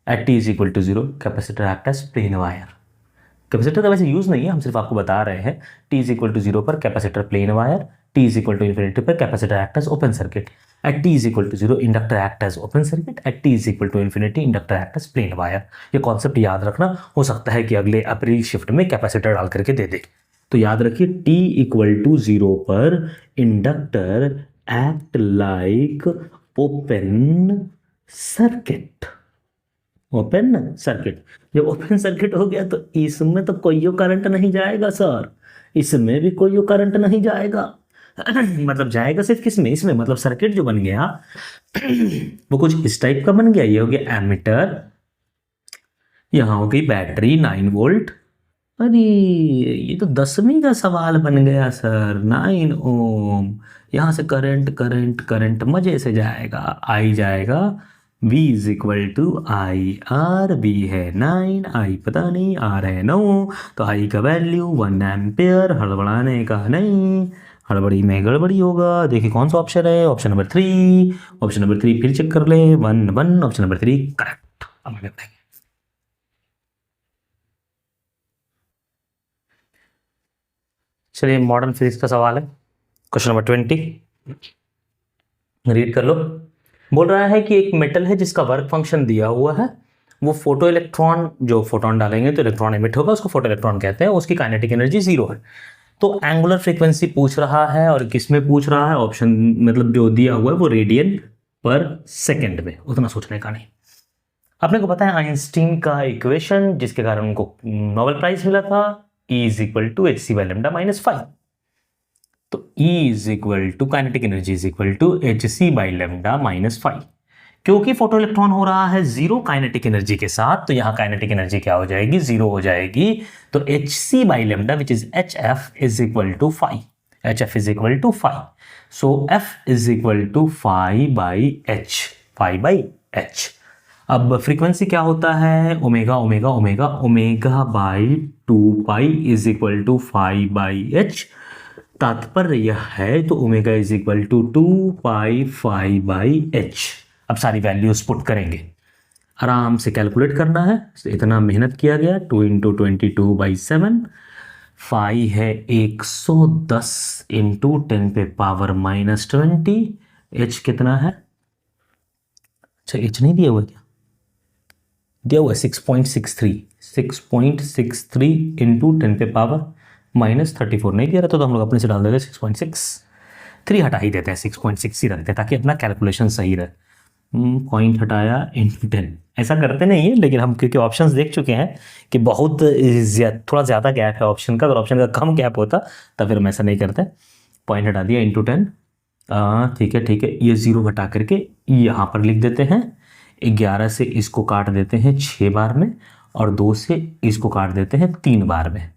[SPEAKER 1] At T is equal to 0 capacitor act as plain wire. Capacitor का वैसे यूज नहीं है, हम सिर्फ आपको बता रहे हैं। T इज इक्वल टू 0 पर capacitor plain wire, T is equal to infinity पर capacitor act as open circuit. At T is equal to 0 inductor act as open circuit. At T is equal to infinity inductor act as plain wire. ये कॉन्सेप्ट याद रखना, हो सकता है कि अगले अप्रैल शिफ्ट में कैपेसिटर डाल करके दे दे। तो याद रखिए T इक्वल टू 0 पर inductor act like open circuit. Open circuit, जब ओपन सर्किट हो गया तो इसमें तो कोई करंट नहीं जाएगा सर, इसमें भी कोई करंट नहीं जाएगा। मतलब जाएगा सिर्फ किसमें, इसमें। मतलब सर्किट जो बन गया वो कुछ इस टाइप का बन गया। ये हो गया एमीटर, यहाँ हो गई बैटरी 9 वोल्ट। अरे ये तो 10वीं का सवाल बन गया सर, 9 ओम। यहाँ से करंट करंट करंट मजे से जाएगा, आई जाएगा V is equal to I R. V है 9, I पता नहीं, R है 9, तो I का वैल्यू 1 एम्पेयर। हड़बड़ाने का नहीं, हड़बड़ी में गड़बड़ी होगा। देखिए कौन सा ऑप्शन है, ऑप्शन नंबर 3। ऑप्शन नंबर 3 फिर चेक कर ले, 1 1, ऑप्शन नंबर 3 करेक्ट। अब आगे बढ़ेंगे। चलिए मॉडर्न फिजिक्स का सवाल है, क्वेश्चन नंबर 20, रीड कर लो। बोल रहा है कि एक मेटल है जिसका वर्क फंक्शन दिया हुआ है, वो फोटो इलेक्ट्रॉन, जो फोटोन डालेंगे तो इलेक्ट्रॉन एमिट होगा, उसको फोटो इलेक्ट्रॉन कहते हैं। उसकी काइनेटिक एनर्जी 0 है। तो एंगुलर फ्रीक्वेंसी पूछ रहा है, और किस में पूछ रहा है? ऑप्शन मतलब जो दिया हुआ है वो रेडियन पर सेकेंड में, उतना सोचने का नहीं। अपने को पता है आइंस्टीन का इक्वेशन, जिसके कारण उनको नोबेल प्राइज मिला था, E is equal to hc/λ minus 5। तो E is equal to kinetic energy is equal to hc/λ minus 5। क्योंकि फोटो इलेक्ट्रॉन हो रहा है 0 काइनेटिक एनर्जी के साथ, तो यहाँ काइनेटिक एनर्जी क्या हो जाएगी, 0 हो जाएगी। तो hc/λ which is hf is equal to 5, hf is equal to 5। So f is equal to 5/h, 5/h। अब फ्रीक्वेंसी क्या होता है, omega omega omega omega by 2 pi is equal to 5/h। तात्पर्य यह है तो omega is equal to 2 pi 5/h। अब सारी वैल्यूज पुट करेंगे, आराम से कैलकुलेट करना है, तो इतना मेहनत किया गया। 2 इंटू 22/7, फाई है 110 इंटू 10⁻⁻20। h कितना है, अच्छा h नहीं दिया हुआ क्या, दिया हुआ है 6.63 इंटू 10⁻⁻34 नहीं दिया रहता तो हम लोग अपने से डाल देते 6.63 हटा ही देते हैं, 6.6 ही रखते हैं ताकि अपना कैलकुलेशन सही रहे। पॉइंट हटाया इंटू 10, ऐसा करते नहीं है लेकिन हम क्योंकि ऑप्शंस देख चुके हैं कि बहुत थोड़ा ज़्यादा गैप है ऑप्शन का, अगर ऑप्शन का कम गैप होता तब फिर हम ऐसा नहीं करते। पॉइंट हटा दिया इंटू 10, ठीक है ठीक है, ये 0 हटा करके यहाँ पर लिख देते हैं। 11 से इसको काट देते हैं 6 बार में और 2 से इसको काट देते हैं 3 बार में,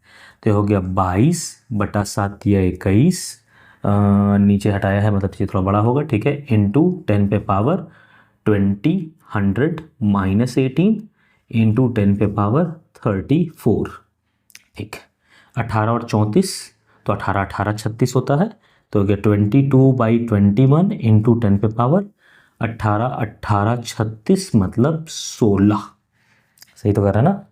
[SPEAKER 1] तो ये हो गया 22/7 या 21। नीचे हटाया है मतलब ये थोड़ा बड़ा होगा, ठीक है, इंटू 10⁻20 100 -18 इंटू 10⁻34, ठीक। 18 और 34 तो 18 18 36 होता है, तो हो गया 22/21 इंटू 10⁻18 18 36 मतलब 16। सही तो कर रहा है ना।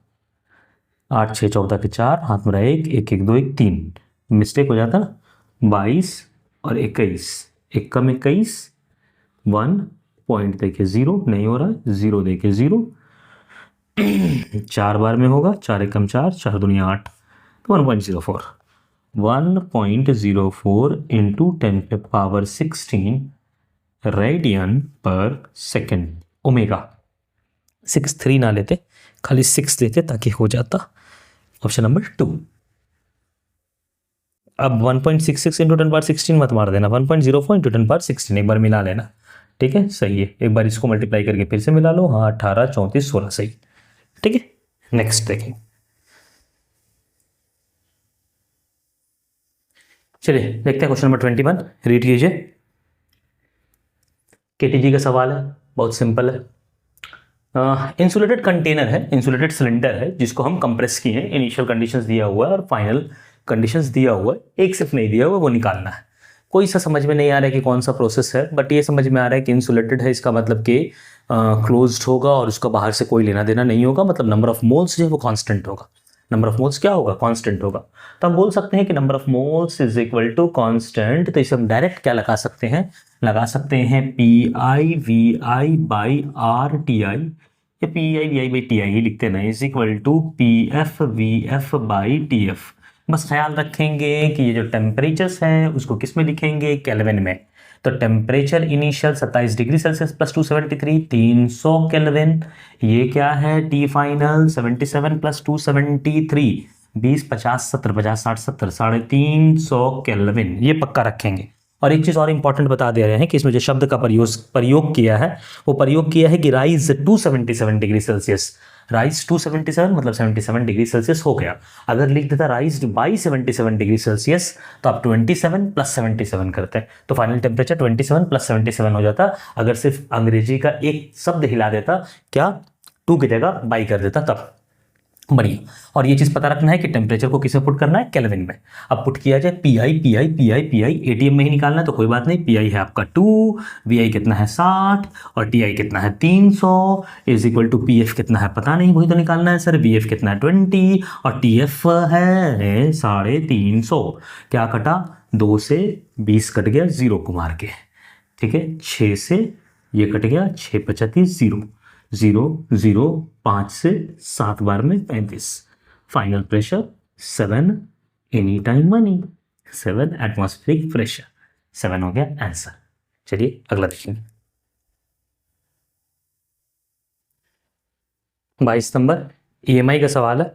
[SPEAKER 1] 8 6 14 के 4, हाथ में रहा 1 1 1 2 1 3, मिस्टेक हो जाता ना। 22 और 21, 1 कम 21, 1 पॉइंट देके 0 नहीं हो रहा है, 0 देके 0 4 बार में होगा, 4 1 कम 4 4 दूनी 8, तो 1.04 इंटू 10⁻16 रेडियन पर सेकेंड। ओमेगा 63 ना लेते, खाली 6 लेते ताकि हो जाता ऑप्शन नंबर 2। अब 1.66 इंटू 10⁻16 मत मार देना, 1.04 इंटू 10⁻16 एक बार मिला लेना, ठीक है, सही है। एक बार इसको मल्टीप्लाई करके फिर से मिला लो, हाँ 18 34 16 सही, ठीक है। नेक्स्ट देखें, चलिए देखते हैं क्वेश्चन नंबर 21, रीड कीजिए। केटीजी का सवाल है, बहुत सिंपल है। इंसुलेटेड कंटेनर है, इंसुलेटेड सिलेंडर है जिसको हम कंप्रेस किए हैं, इनिशियल कंडीशंस दिया हुआ है और फाइनल कंडीशंस दिया हुआ है, एक सिर्फ नहीं दिया हुआ, वो निकालना है। कोई सा समझ में नहीं आ रहा है कि कौन सा प्रोसेस है, बट ये समझ में आ रहा है कि इंसुलेटेड है, इसका मतलब कि क्लोज्ड होगा और उसका बाहर से कोई लेना देना नहीं होगा, मतलब नंबर ऑफ मोल्स जो है वो कांस्टेंट होगा। नंबर ऑफ मोल्स क्या होगा, कांस्टेंट होगा। तो हम बोल सकते हैं कि number of moles is equal to constant, तो इसे हम डायरेक्ट क्या लगा सकते हैं, लगा सकते हैं PI/VI/RTI या PI/VI/TI ही लिखते ना, इज इक्वल टू PF/VF/TF। बस ख्याल रखेंगे कि ये जो टेम्परेचर्स हैं उसको किस में लिखेंगे, केल्विन में। तो temperature initial 27 degree Celsius plus 273 300 kelvin, ये क्या है टी फाइनल 77 प्लस 273 20 50 70 50 60 70 350 केल्विन, ये पक्का रखेंगे। और एक चीज़ और इंपॉर्टेंट बता दे रहे हैं कि इसमें जो शब्द का प्रयोग किया है वो प्रयोग किया है कि राइज 277 डिग्री सेल्सियस, राइज 277 मतलब 77 डिग्री सेल्सियस हो गया। अगर लिख देता राइज बाई 77 डिग्री सेल्सियस तो आप 27 प्लस 77 करते हैं, तो फाइनल टेम्परेचर 27 प्लस 77 हो जाता। अगर सिर्फ अंग्रेजी का एक शब्द हिला देता, क्या 2 की जगह बाई कर देता, तब बढ़िया। और ये चीज़ पता रखना है कि टेम्परेचर को किसे पुट करना है, केल्विन में। अब पुट किया जाए PI एटीएम में ही निकालना है तो कोई बात नहीं, PI है आपका 2, VI कितना है 60 और TI कितना है 300 इज इक्वल टू PF कितना है पता नहीं, वही तो निकालना है सर। VF कितना है 20 और TF है 350। क्या कटा, 2 से 20 कट गया 0 को मार के, ठीक है। 6 से ये कट गया, 6 35 0 0 0 5 से 7 बार में 35। Final pressure 7 any time money, 7 atmospheric pressure, 7 हो गया आंसर। चलिए अगला देखेंगे। 22 नंबर EMI का सवाल है,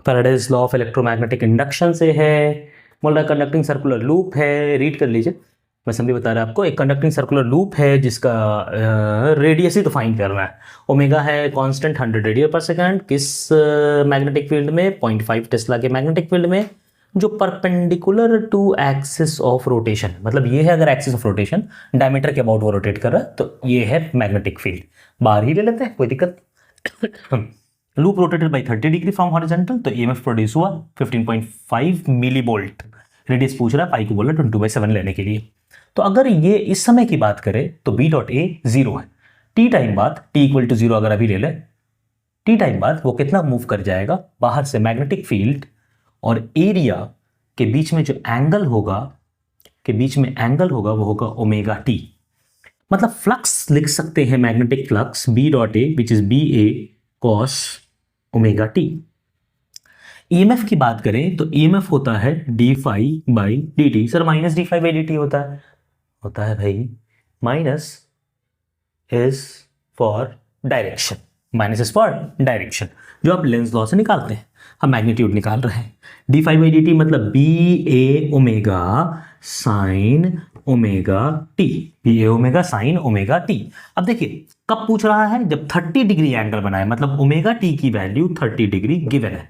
[SPEAKER 1] Faraday's law of electromagnetic induction से है। बोल रहा कंडक्टिंग सर्कुलर लूप है, रीड कर लीजिए। मैं समझी बता रहा आपको, एक कंडक्टिंग सर्कुलर लूप है जिसका रेडियस ही तो फाइंड करना है। ओमेगा है कांस्टेंट 100 रेडियन पर सेकंड, किस मैग्नेटिक फील्ड में, 0.5 टेस्ला के मैग्नेटिक फील्ड में, जो perpendicular to axis of rotation, मतलब ये है अगर एक्सिस ऑफ रोटेशन डायमीटर के अबाउट वो रोटेट कर रहा है तो ये है मैग्नेटिक फील्ड। बाहर ही ले लेते हैं, कोई दिक्कत। Loop rotated by 30 degree from horizontal, तो ईएमएफ प्रोड्यूस हुआ 15.5 मिली वोल्ट। रेडियस पूछ रहा है, पाई को बोला 22/7 लेने के लिए। तो अगर ये इस समय की बात करें तो बी डॉट ए 0 है। टी टाइम बाद, टी इक्वल टू 0 अगर अभी ले ले, टी टाइम बाद वो कितना मूव कर जाएगा बाहर से, मैग्नेटिक फील्ड और एरिया के बीच में जो एंगल होगा, वो होगा ओमेगा टी। मतलब फ्लक्स लिख सकते हैं, magnetic flux B dot A which is B A cos omega T. EMF की बात करें तो ईएमएफ होता है D phi by D T. Sir minus D phi by D T होता है भाई, माइनस इज फॉर डायरेक्शन, जो आप लेंस लॉ से निकालते हैं। हम मैग्नीट्यूड निकाल रहे हैं। D phi by D T मतलब B A omega sine omega T, B A omega sine omega T. अब देखिए कब पूछ रहा है, जब 30 डिग्री एंगल बना है, मतलब ओमेगा टी की वैल्यू 30 डिग्री गिवन है।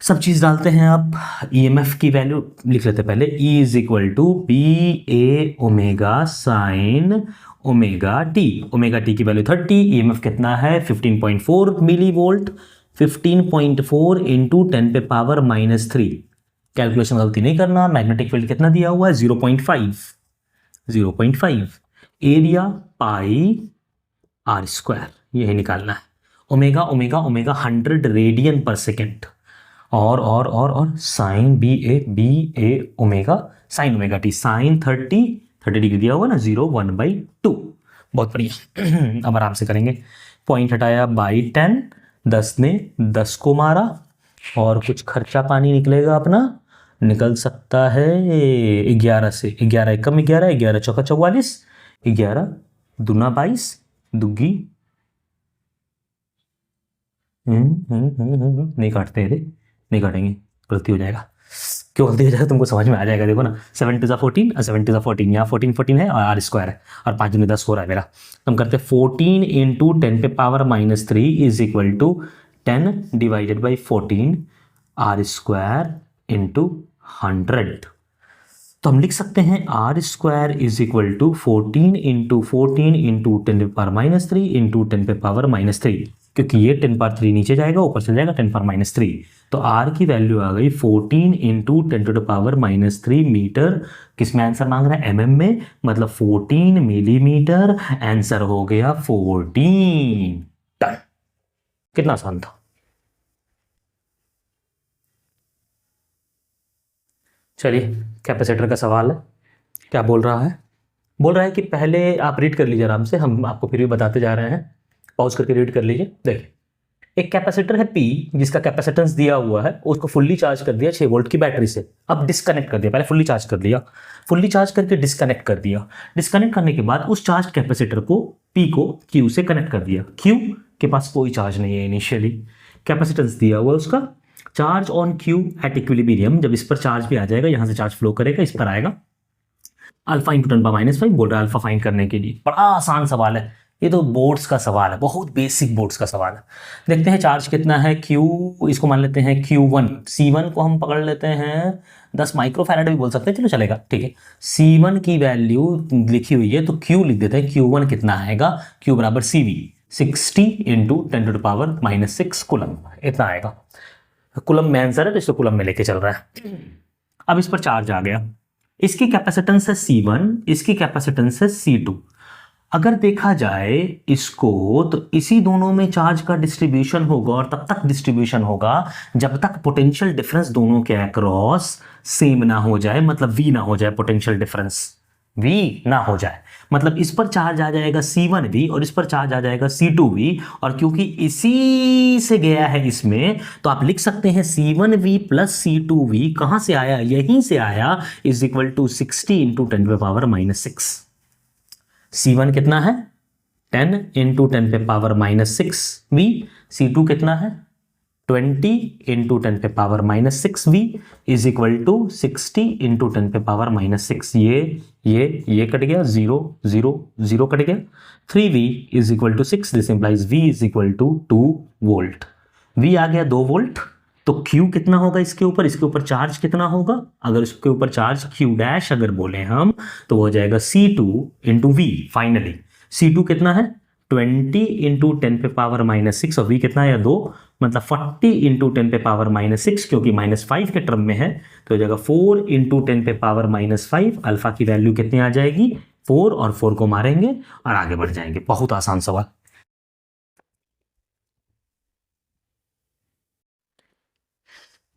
[SPEAKER 1] सब चीज डालते हैं आप, ईएमएफ की वैल्यू लिख लेते हैं पहले, E is equal to B A omega sine omega T की वैल्यू 30, ईएमएफ कितना है 15.4 मिली वोल्ट, 15.4 इंटू 10 पे पावर -3। कैलकुलेशन गलती नहीं करना। मैग्नेटिक फील्ड कितना दिया हुआ है 0.5, एरिया पाई आर स्क्वायर, यही निकालना है। ओमेगा 100 रेडियन पर सेकेंड, और sine B A omega sine omega T, sine 30 degree दिया हुआ ना, 0/1/2। बहुत बढ़िया। अब आराम से करेंगे। पॉइंट हटाया बाई 10, 10 ने 10 को मारा, और कुछ खर्चा पानी निकलेगा अपना, निकल सकता है 11 से, 11 एकम 11, 11 चौका 44, 11 दूना 22, दुग्गी नहीं काटते रे, नहीं काटेंगे, गलती हो जाएगा। क्यों गलती हो जाएगा तुमको समझ में आ जाएगा। देखो ना, 7 टू 14, 7 टू 14, यहाँ 14 है और आर स्क्वायर है, और 5 दूनी 10 हो रहा है मेरा। तो हम करते हैं 14 इंटू 10 पे power -3 is equal to 10 divided by 14 R square into 100। तो हम लिख सकते हैं R square is equal to 14 into 10 पे पावर -3 इंटू 10 पे पावर -3, क्योंकि ये 10 पावर 3 नीचे जाएगा, ऊपर चल जाएगा 10 पावर -3। तो आर की वैल्यू आ गई 14 into 10 to the power -3 metre. किसमें आंसर मांग रहा है, एमएम में, मतलब 14 मिलीमीटर। आंसर हो गया 14 टन। कितना आसान था। चलिए, कैपेसिटर का सवाल है। क्या बोल रहा है, कि पहले आप रीड कर लीजिए आराम से, हम आपको फिर भी बताते जा रहे हैं। पॉज करके रीड कर लीजिए। देखिए, एक कैपेसिटर है P, जिसका कैपेसिटेंस दिया हुआ है, उसको फुल्ली चार्ज कर दिया 6 वोल्ट की बैटरी से। अब डिस्कनेक्ट कर दिया, पहले फुल्ली चार्ज कर दिया, फुल्ली चार्ज करके डिस्कनेक्ट कर दिया। डिस्कनेक्ट करने के बाद उस चार्ज कैपेसिटर को P को Q से कनेक्ट कर दिया। Q के पास कोई चार्ज नहीं है इनिशियली, कैपेसिटेंस दिया हुआ है उसका। Charge on Q at equilibrium, जब इस पर चार्ज भी आ जाएगा, यहां से चार्ज फ्लो करेगा, इस पर आएगा। अल्फा इंटू 10⁻⁵ बोल रहा है अल्फा फाइंड करने के लिए। बड़ा आसान सवाल है ये, तो बोर्ड्स का सवाल है, बहुत बेसिक बोर्ड्स का सवाल है। देखते हैं चार्ज कितना है Q, इसको मान लेते हैं Q1। C1 को हम पकड़ लेते हैं 10 माइक्रोफैराड भी बोल सकते हैं, चलो चलेगा, ठीक है। C1 की वैल्यू लिखी हुई है तो Q लिख देते हैं। Q1 कितना आएगा, Q बराबर CV 60 into 10 to the power -6 coulomb, इतना आएगा। कुलम में आंसर है तो इसको कुलम में लेके चल रहा है। अब इस पर चार्ज आ गया, इसकी कैपेसिटेंस है C1, इसकी कैपेसिटेंस है C2। अगर देखा जाए इसको, तो इसी दोनों में चार्ज का डिस्ट्रीब्यूशन होगा, और तब तक डिस्ट्रीब्यूशन होगा जब तक पोटेंशियल डिफरेंस दोनों के अक्रॉस सेम ना हो जाए, मतलब V ना हो जाए, पोटेंशियल डिफरेंस V ना हो जाए। मतलब इस पर चार्ज आ जाएगा C1V और इस पर चार्ज आ जाएगा C2V, और क्योंकि इसी से गया है इसमें, तो आप लिख सकते हैं C1V प्लस C2V कहां से आया, यहीं से आया, इज इक्वल टू 60 इंटू 10 पे पावर -6। C1 कितना है 10 इंटू 10 पे पावर -6V, C2 कितना है 20 इंटू 10 पे power -6V is equal to 60 into 10 पे पावर -6। ये कट गया, 0 0 0 कट गया। 3V is equal to 6, this implies V is equal to 2 volt. V आ गया 2 वोल्ट, तो Q कितना होगा इसके ऊपर चार्ज कितना होगा, अगर इसके ऊपर चार्ज Q डैश अगर बोले हम, तो हो जाएगा C2 into V। Finally C2 कितना है 20 इंटू 10 पे पावर -6 और v कितना है 2, मतलब 40 इंटू 10 पे पावर -6, क्योंकि -5 के टर्म में है तो जगह 4 इंटू 10 पे पावर -5, अल्फा की वैल्यू कितनी आ जाएगी 4, और 4 को मारेंगे और आगे बढ़ जाएंगे। बहुत आसान सवाल।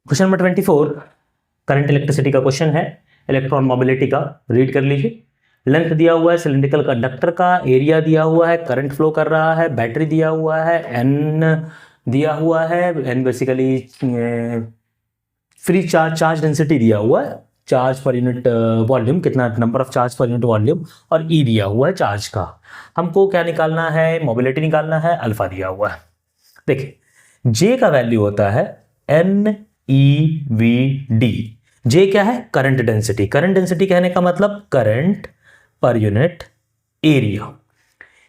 [SPEAKER 1] क्वेश्चन नंबर 24 करंट इलेक्ट्रिसिटी का क्वेश्चन है, इलेक्ट्रॉन मोबिलिटी का। रीड कर लीजिए। लेंथ दिया हुआ है सिलिंड्रिकल कंडक्टर का, एरिया दिया हुआ है, करंट फ्लो कर रहा है, बैटरी दिया हुआ है, एन दिया हुआ है, N basically free charge density दिया हुआ है, चार्ज पर यूनिट वॉल्यूम कितना, नंबर ऑफ चार्ज पर यूनिट वॉल्यूम, और ई दिया हुआ है चार्ज का। हमको क्या निकालना है, मोबिलिटी निकालना है, अल्फा दिया हुआ है। देखिए जे का वैल्यू होता है एन ई वी डी। जे क्या है, करंट डेंसिटी। करंट डेंसिटी कहने का मतलब current per unit area.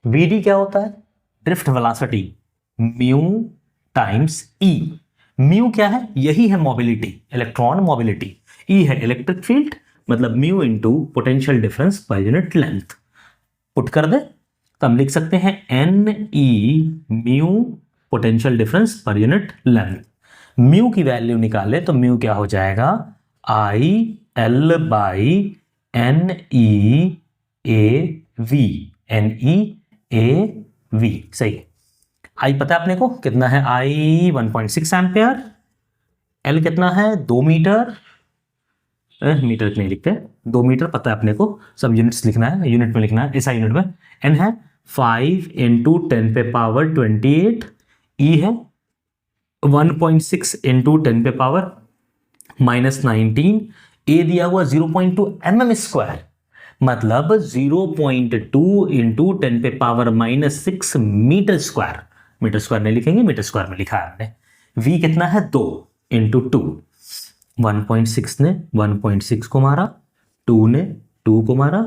[SPEAKER 1] VD क्या होता है, drift velocity, mu times E. Mu क्या है, यही है मोबिलिटी, इलेक्ट्रॉन मोबिलिटी। ई है इलेक्ट्रिक फील्ड, मतलब mu into potential difference per unit length. Put कर दे तो हम लिख सकते हैं N E mu potential difference per unit length. Mu की वैल्यू निकाले तो म्यू क्या हो जाएगा, I L by N E A V, N E A V. सही। आई पता है अपने को कितना है, आई 1.6 एम्पेयर, एल कितना है 2 मीटर, मीटर नहीं लिखते, 2 मीटर पता है अपने को, सब यूनिट्स लिखना है, यूनिट में लिखना है, ऐसा यूनिट में। एन है 5 इंटू 10 पे पावर 28, ई है 1.6 इंटू 10 पे पावर -19, ए दिया हुआ 0.2 mm स्क्वायर, मतलब 0.2 इंटू 10 पे power -6 metre square. Metre square नहीं लिखेंगे, मीटर स्क्वायर में लिखा है हमने। v कितना है 2 इंटू 2, 1.6 ने 1.6 को मारा, 2 ने 2 को मारा,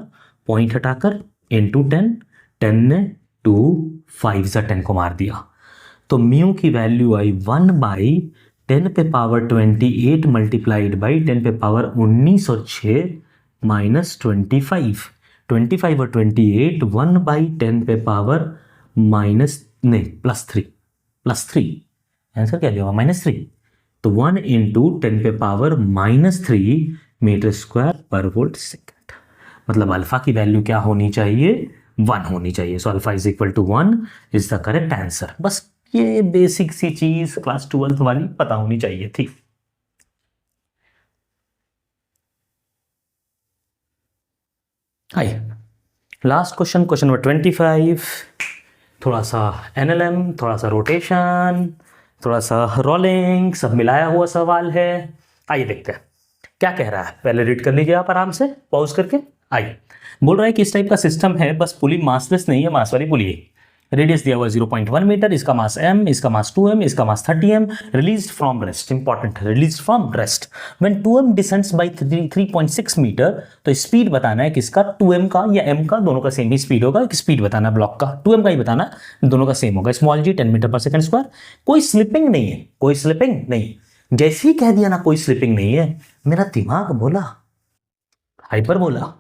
[SPEAKER 1] पॉइंट हटाकर इंटू 10, 10 ने 2, 5 से 10 को मार दिया। तो म्यू की वैल्यू आई 1 बाई 10 पे पावर 28 मल्टीप्लाइड बाई 10 पे पावर 19 और 6 माइनस 25। 25 और 28 1 बाई 10 पे पावर +3 आंसर क्या दिया -3। तो 1 इंटू 10 पे power -3 metre square per volt second. मतलब अल्फा की वैल्यू क्या होनी चाहिए, 1 होनी चाहिए। So alpha is equal to 1 is the correct answer. बस ये बेसिक सी चीज क्लास 12th वाली पता होनी चाहिए थी। हाय लास्ट क्वेश्चन, क्वेश्चन नंबर 25। थोड़ा सा एनएलएम, थोड़ा सा रोटेशन, थोड़ा सा रोलिंग, सब मिलाया हुआ सवाल है। आइए देखते हैं क्या कह रहा है। पहले रीड कर लीजिए आप आराम से पॉज करके। आइए बोल रहा है कि इस टाइप का सिस्टम है, बस पुली मासलेस नहीं है, मास वाली पुली है। रेडियस दिया हुआ 0.1 मीटर, इसका मास m, इसका मास 2m, इसका mass 30m। Released from rest, important है, released from rest when 2m descends by 3.6 metre. तो स्पीड बताना है किसका, 2m का या m का, दोनों का सेम ही स्पीड होगा। एक स्पीड बताना ब्लॉक का, 2m का ही बताना, दोनों का सेम होगा। स्मॉल g 10 मीटर पर सेकंड स्क्वायर। कोई स्लिपिंग नहीं है, कोई स्लिपिंग नहीं। जैसे ही कह दिया ना कोई स्लिपिंग नहीं है, मेरा दिमाग बोला हाइपर बोला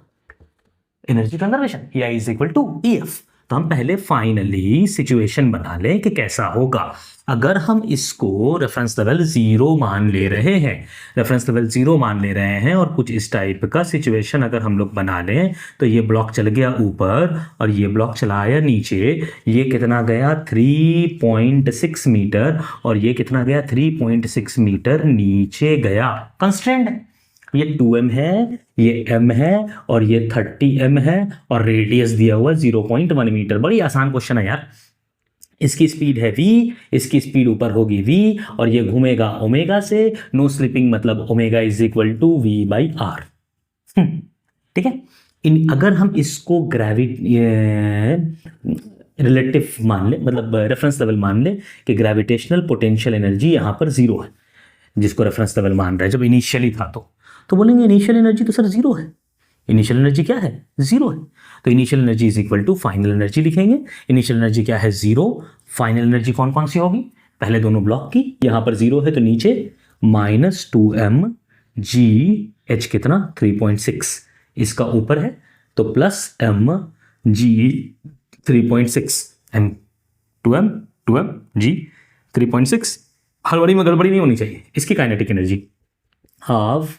[SPEAKER 1] energy conservation, E is equal to EF। तो हम पहले फाइनली सिचुएशन बना लें कि कैसा होगा अगर हम इसको रेफरेंस लेवल 0 मान ले रहे हैं। रेफरेंस लेवल 0 मान ले रहे हैं और कुछ इस टाइप का सिचुएशन अगर हम लोग बना लें तो ये ब्लॉक चल गया ऊपर और ये ब्लॉक चला आया नीचे। ये कितना गया 3.6 मीटर और ये कितना गया 3.6 मीटर नीचे गया। कंस्ट्रेंट ये 2m है, ये m है और ये 30m है और रेडियस दिया हुआ 0.1 मीटर। बड़ी आसान क्वेश्चन है यार। इसकी स्पीड है v, इसकी स्पीड ऊपर होगी v और ये घूमेगा ओमेगा से। नो स्लिपिंग मतलब omega is equal to v/r। ठीक है। अगर हम इसको रिलेटिव मान ले, मतलब रेफरेंस लेवल मान ले कि ग्रेविटेशनल पोटेंशियल एनर्जी यहाँ पर 0 है, जिसको रेफरेंस लेवल मान रहे हैं जब इनिशियली था तो बोलेंगे इनिशियल एनर्जी तो सर 0 है। इनिशियल एनर्जी क्या है 0 है। तो initial energy is equal to final energy लिखेंगे। इनिशियल एनर्जी क्या है 0। फाइनल एनर्जी कौन कौन सी होगी, पहले दोनों ब्लॉक की, यहाँ पर 0 है तो नीचे -2m g h कितना 3.6, इसका ऊपर है तो +m g 3.6 एम 2m जी 3.6। हड़बड़ी में गड़बड़ी नहीं होनी चाहिए। इसकी kinetic energy half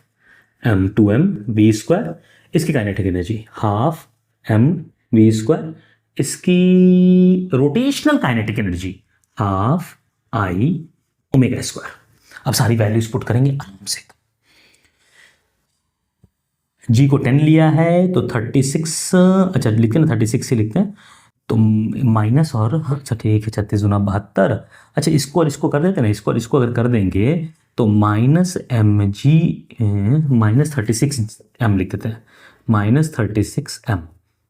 [SPEAKER 1] m2m v²। इसकी kinetic energy half m v²। इसकी rotational kinetic energy half i⍵²। अब सारी वैल्यूज पुट करेंगे आराम से। जी को 10 लिया है तो 36, अच्छा लिखते हैं ना 36 ही लिखते हैं, तो माइनस और अच्छा ठीक है 36 दूना 72। अच्छा इसको और इसको कर देते हैं ना, इसको और इसको अगर कर देंगे तो माइनस -36m लिख देते हैं, -36m।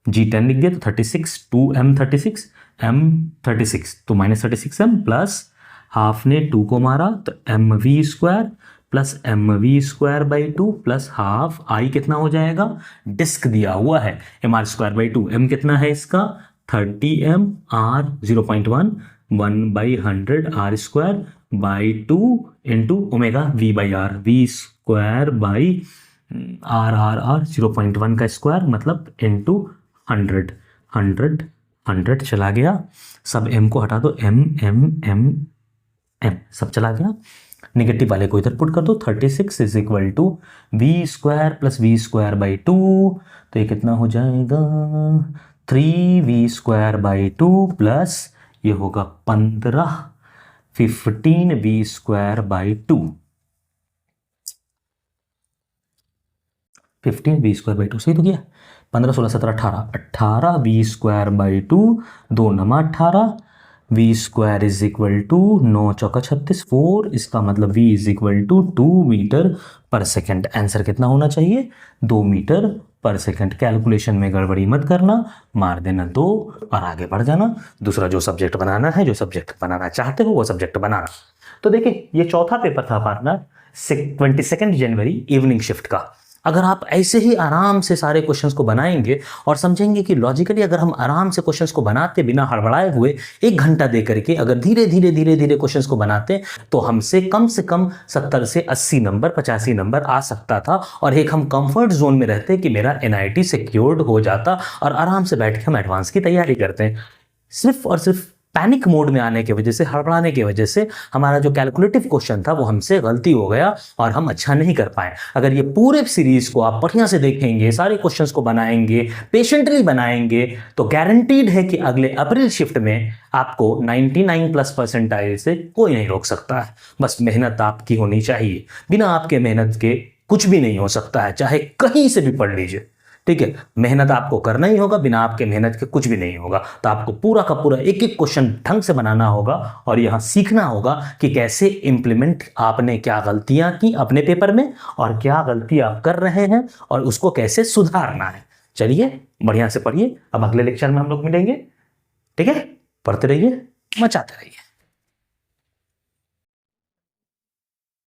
[SPEAKER 1] जी 10 लिख दिया तो 36, 2m 36, m 36, तो -36m प्लस हाफ ने 2 को मारा तो mv² plus mv²/2 plus half I कितना हो जाएगा, डिस्क दिया हुआ है mr²/2। m कितना है इसका 30m, r 0.1, 1/100 r²/2 into omega v/r, v²/r 0.1 का स्क्वायर मतलब इंटू 100 चला गया। सब m को हटा दो, m सब चला गया। नेगेटिव वाले को इधर पुट कर दो, 36 is equal to v² plus v²/2, तो ये कितना हो जाएगा 3v²/2 प्लस ये होगा 15 v²/2 15v²/2 सही तो किया। 15 16 17 18 v²/2 2 नमा 18 v² इज इक्वल टू 9 चौका 36 4, इसका मतलब v is equal to 2 metre per second. Answer कितना होना चाहिए 2 मीटर पर सेकेंड। कैलकुलेशन में गड़बड़ी मत करना, मार देना 2 और आगे बढ़ जाना। दूसरा जो सब्जेक्ट बनाना है, जो सब्जेक्ट बनाना चाहते हो वो सब्जेक्ट बनाना। तो देखिए ये चौथा पेपर था पार्टनर 22 जनवरी इवनिंग शिफ्ट का। अगर आप ऐसे ही आराम से सारे क्वेश्चंस को बनाएंगे और समझेंगे कि लॉजिकली अगर हम आराम से क्वेश्चंस को बनाते बिना हड़बड़ाए हुए 1 घंटा दे करके अगर धीरे धीरे क्वेश्चंस को बनाते तो हमसे कम 70 से 80 नंबर 85 नंबर आ सकता था और एक हम कंफर्ट जोन में रहते कि मेरा NIT सिक्योर्ड हो जाता और आराम से बैठ के हम एडवांस की तैयारी करते हैं। सिर्फ और सिर्फ पैनिक मोड में आने की वजह से, हड़बड़ाने की वजह से हमारा जो कैलकुलेटिव क्वेश्चन था वो हमसे गलती हो गया और हम अच्छा नहीं कर पाए। अगर ये पूरे सीरीज को आप बढ़िया से देखेंगे, सारे क्वेश्चंस को बनाएंगे, पेशेंटली बनाएंगे, तो गारंटीड है कि अगले अप्रैल शिफ्ट में आपको 99+ परसेंटाइल से कोई नहीं रोक सकता है। बस मेहनत आपकी होनी चाहिए। बिना आपके मेहनत के कुछ भी नहीं हो सकता है, चाहे कहीं से भी पढ़ लीजिए। ठीक है, मेहनत आपको करना ही होगा, बिना आपके मेहनत के कुछ भी नहीं होगा। तो आपको पूरा का पूरा एक एक क्वेश्चन ढंग से बनाना होगा और यहां सीखना होगा कि कैसे इंप्लीमेंट, आपने क्या गलतियां की अपने पेपर में और क्या गलती आप कर रहे हैं और उसको कैसे सुधारना है। चलिए बढ़िया से पढ़िए। अब अगले लेक्चर में हम लोग मिलेंगे। ठीक है, पढ़ते रहिए, मचाते रहिए।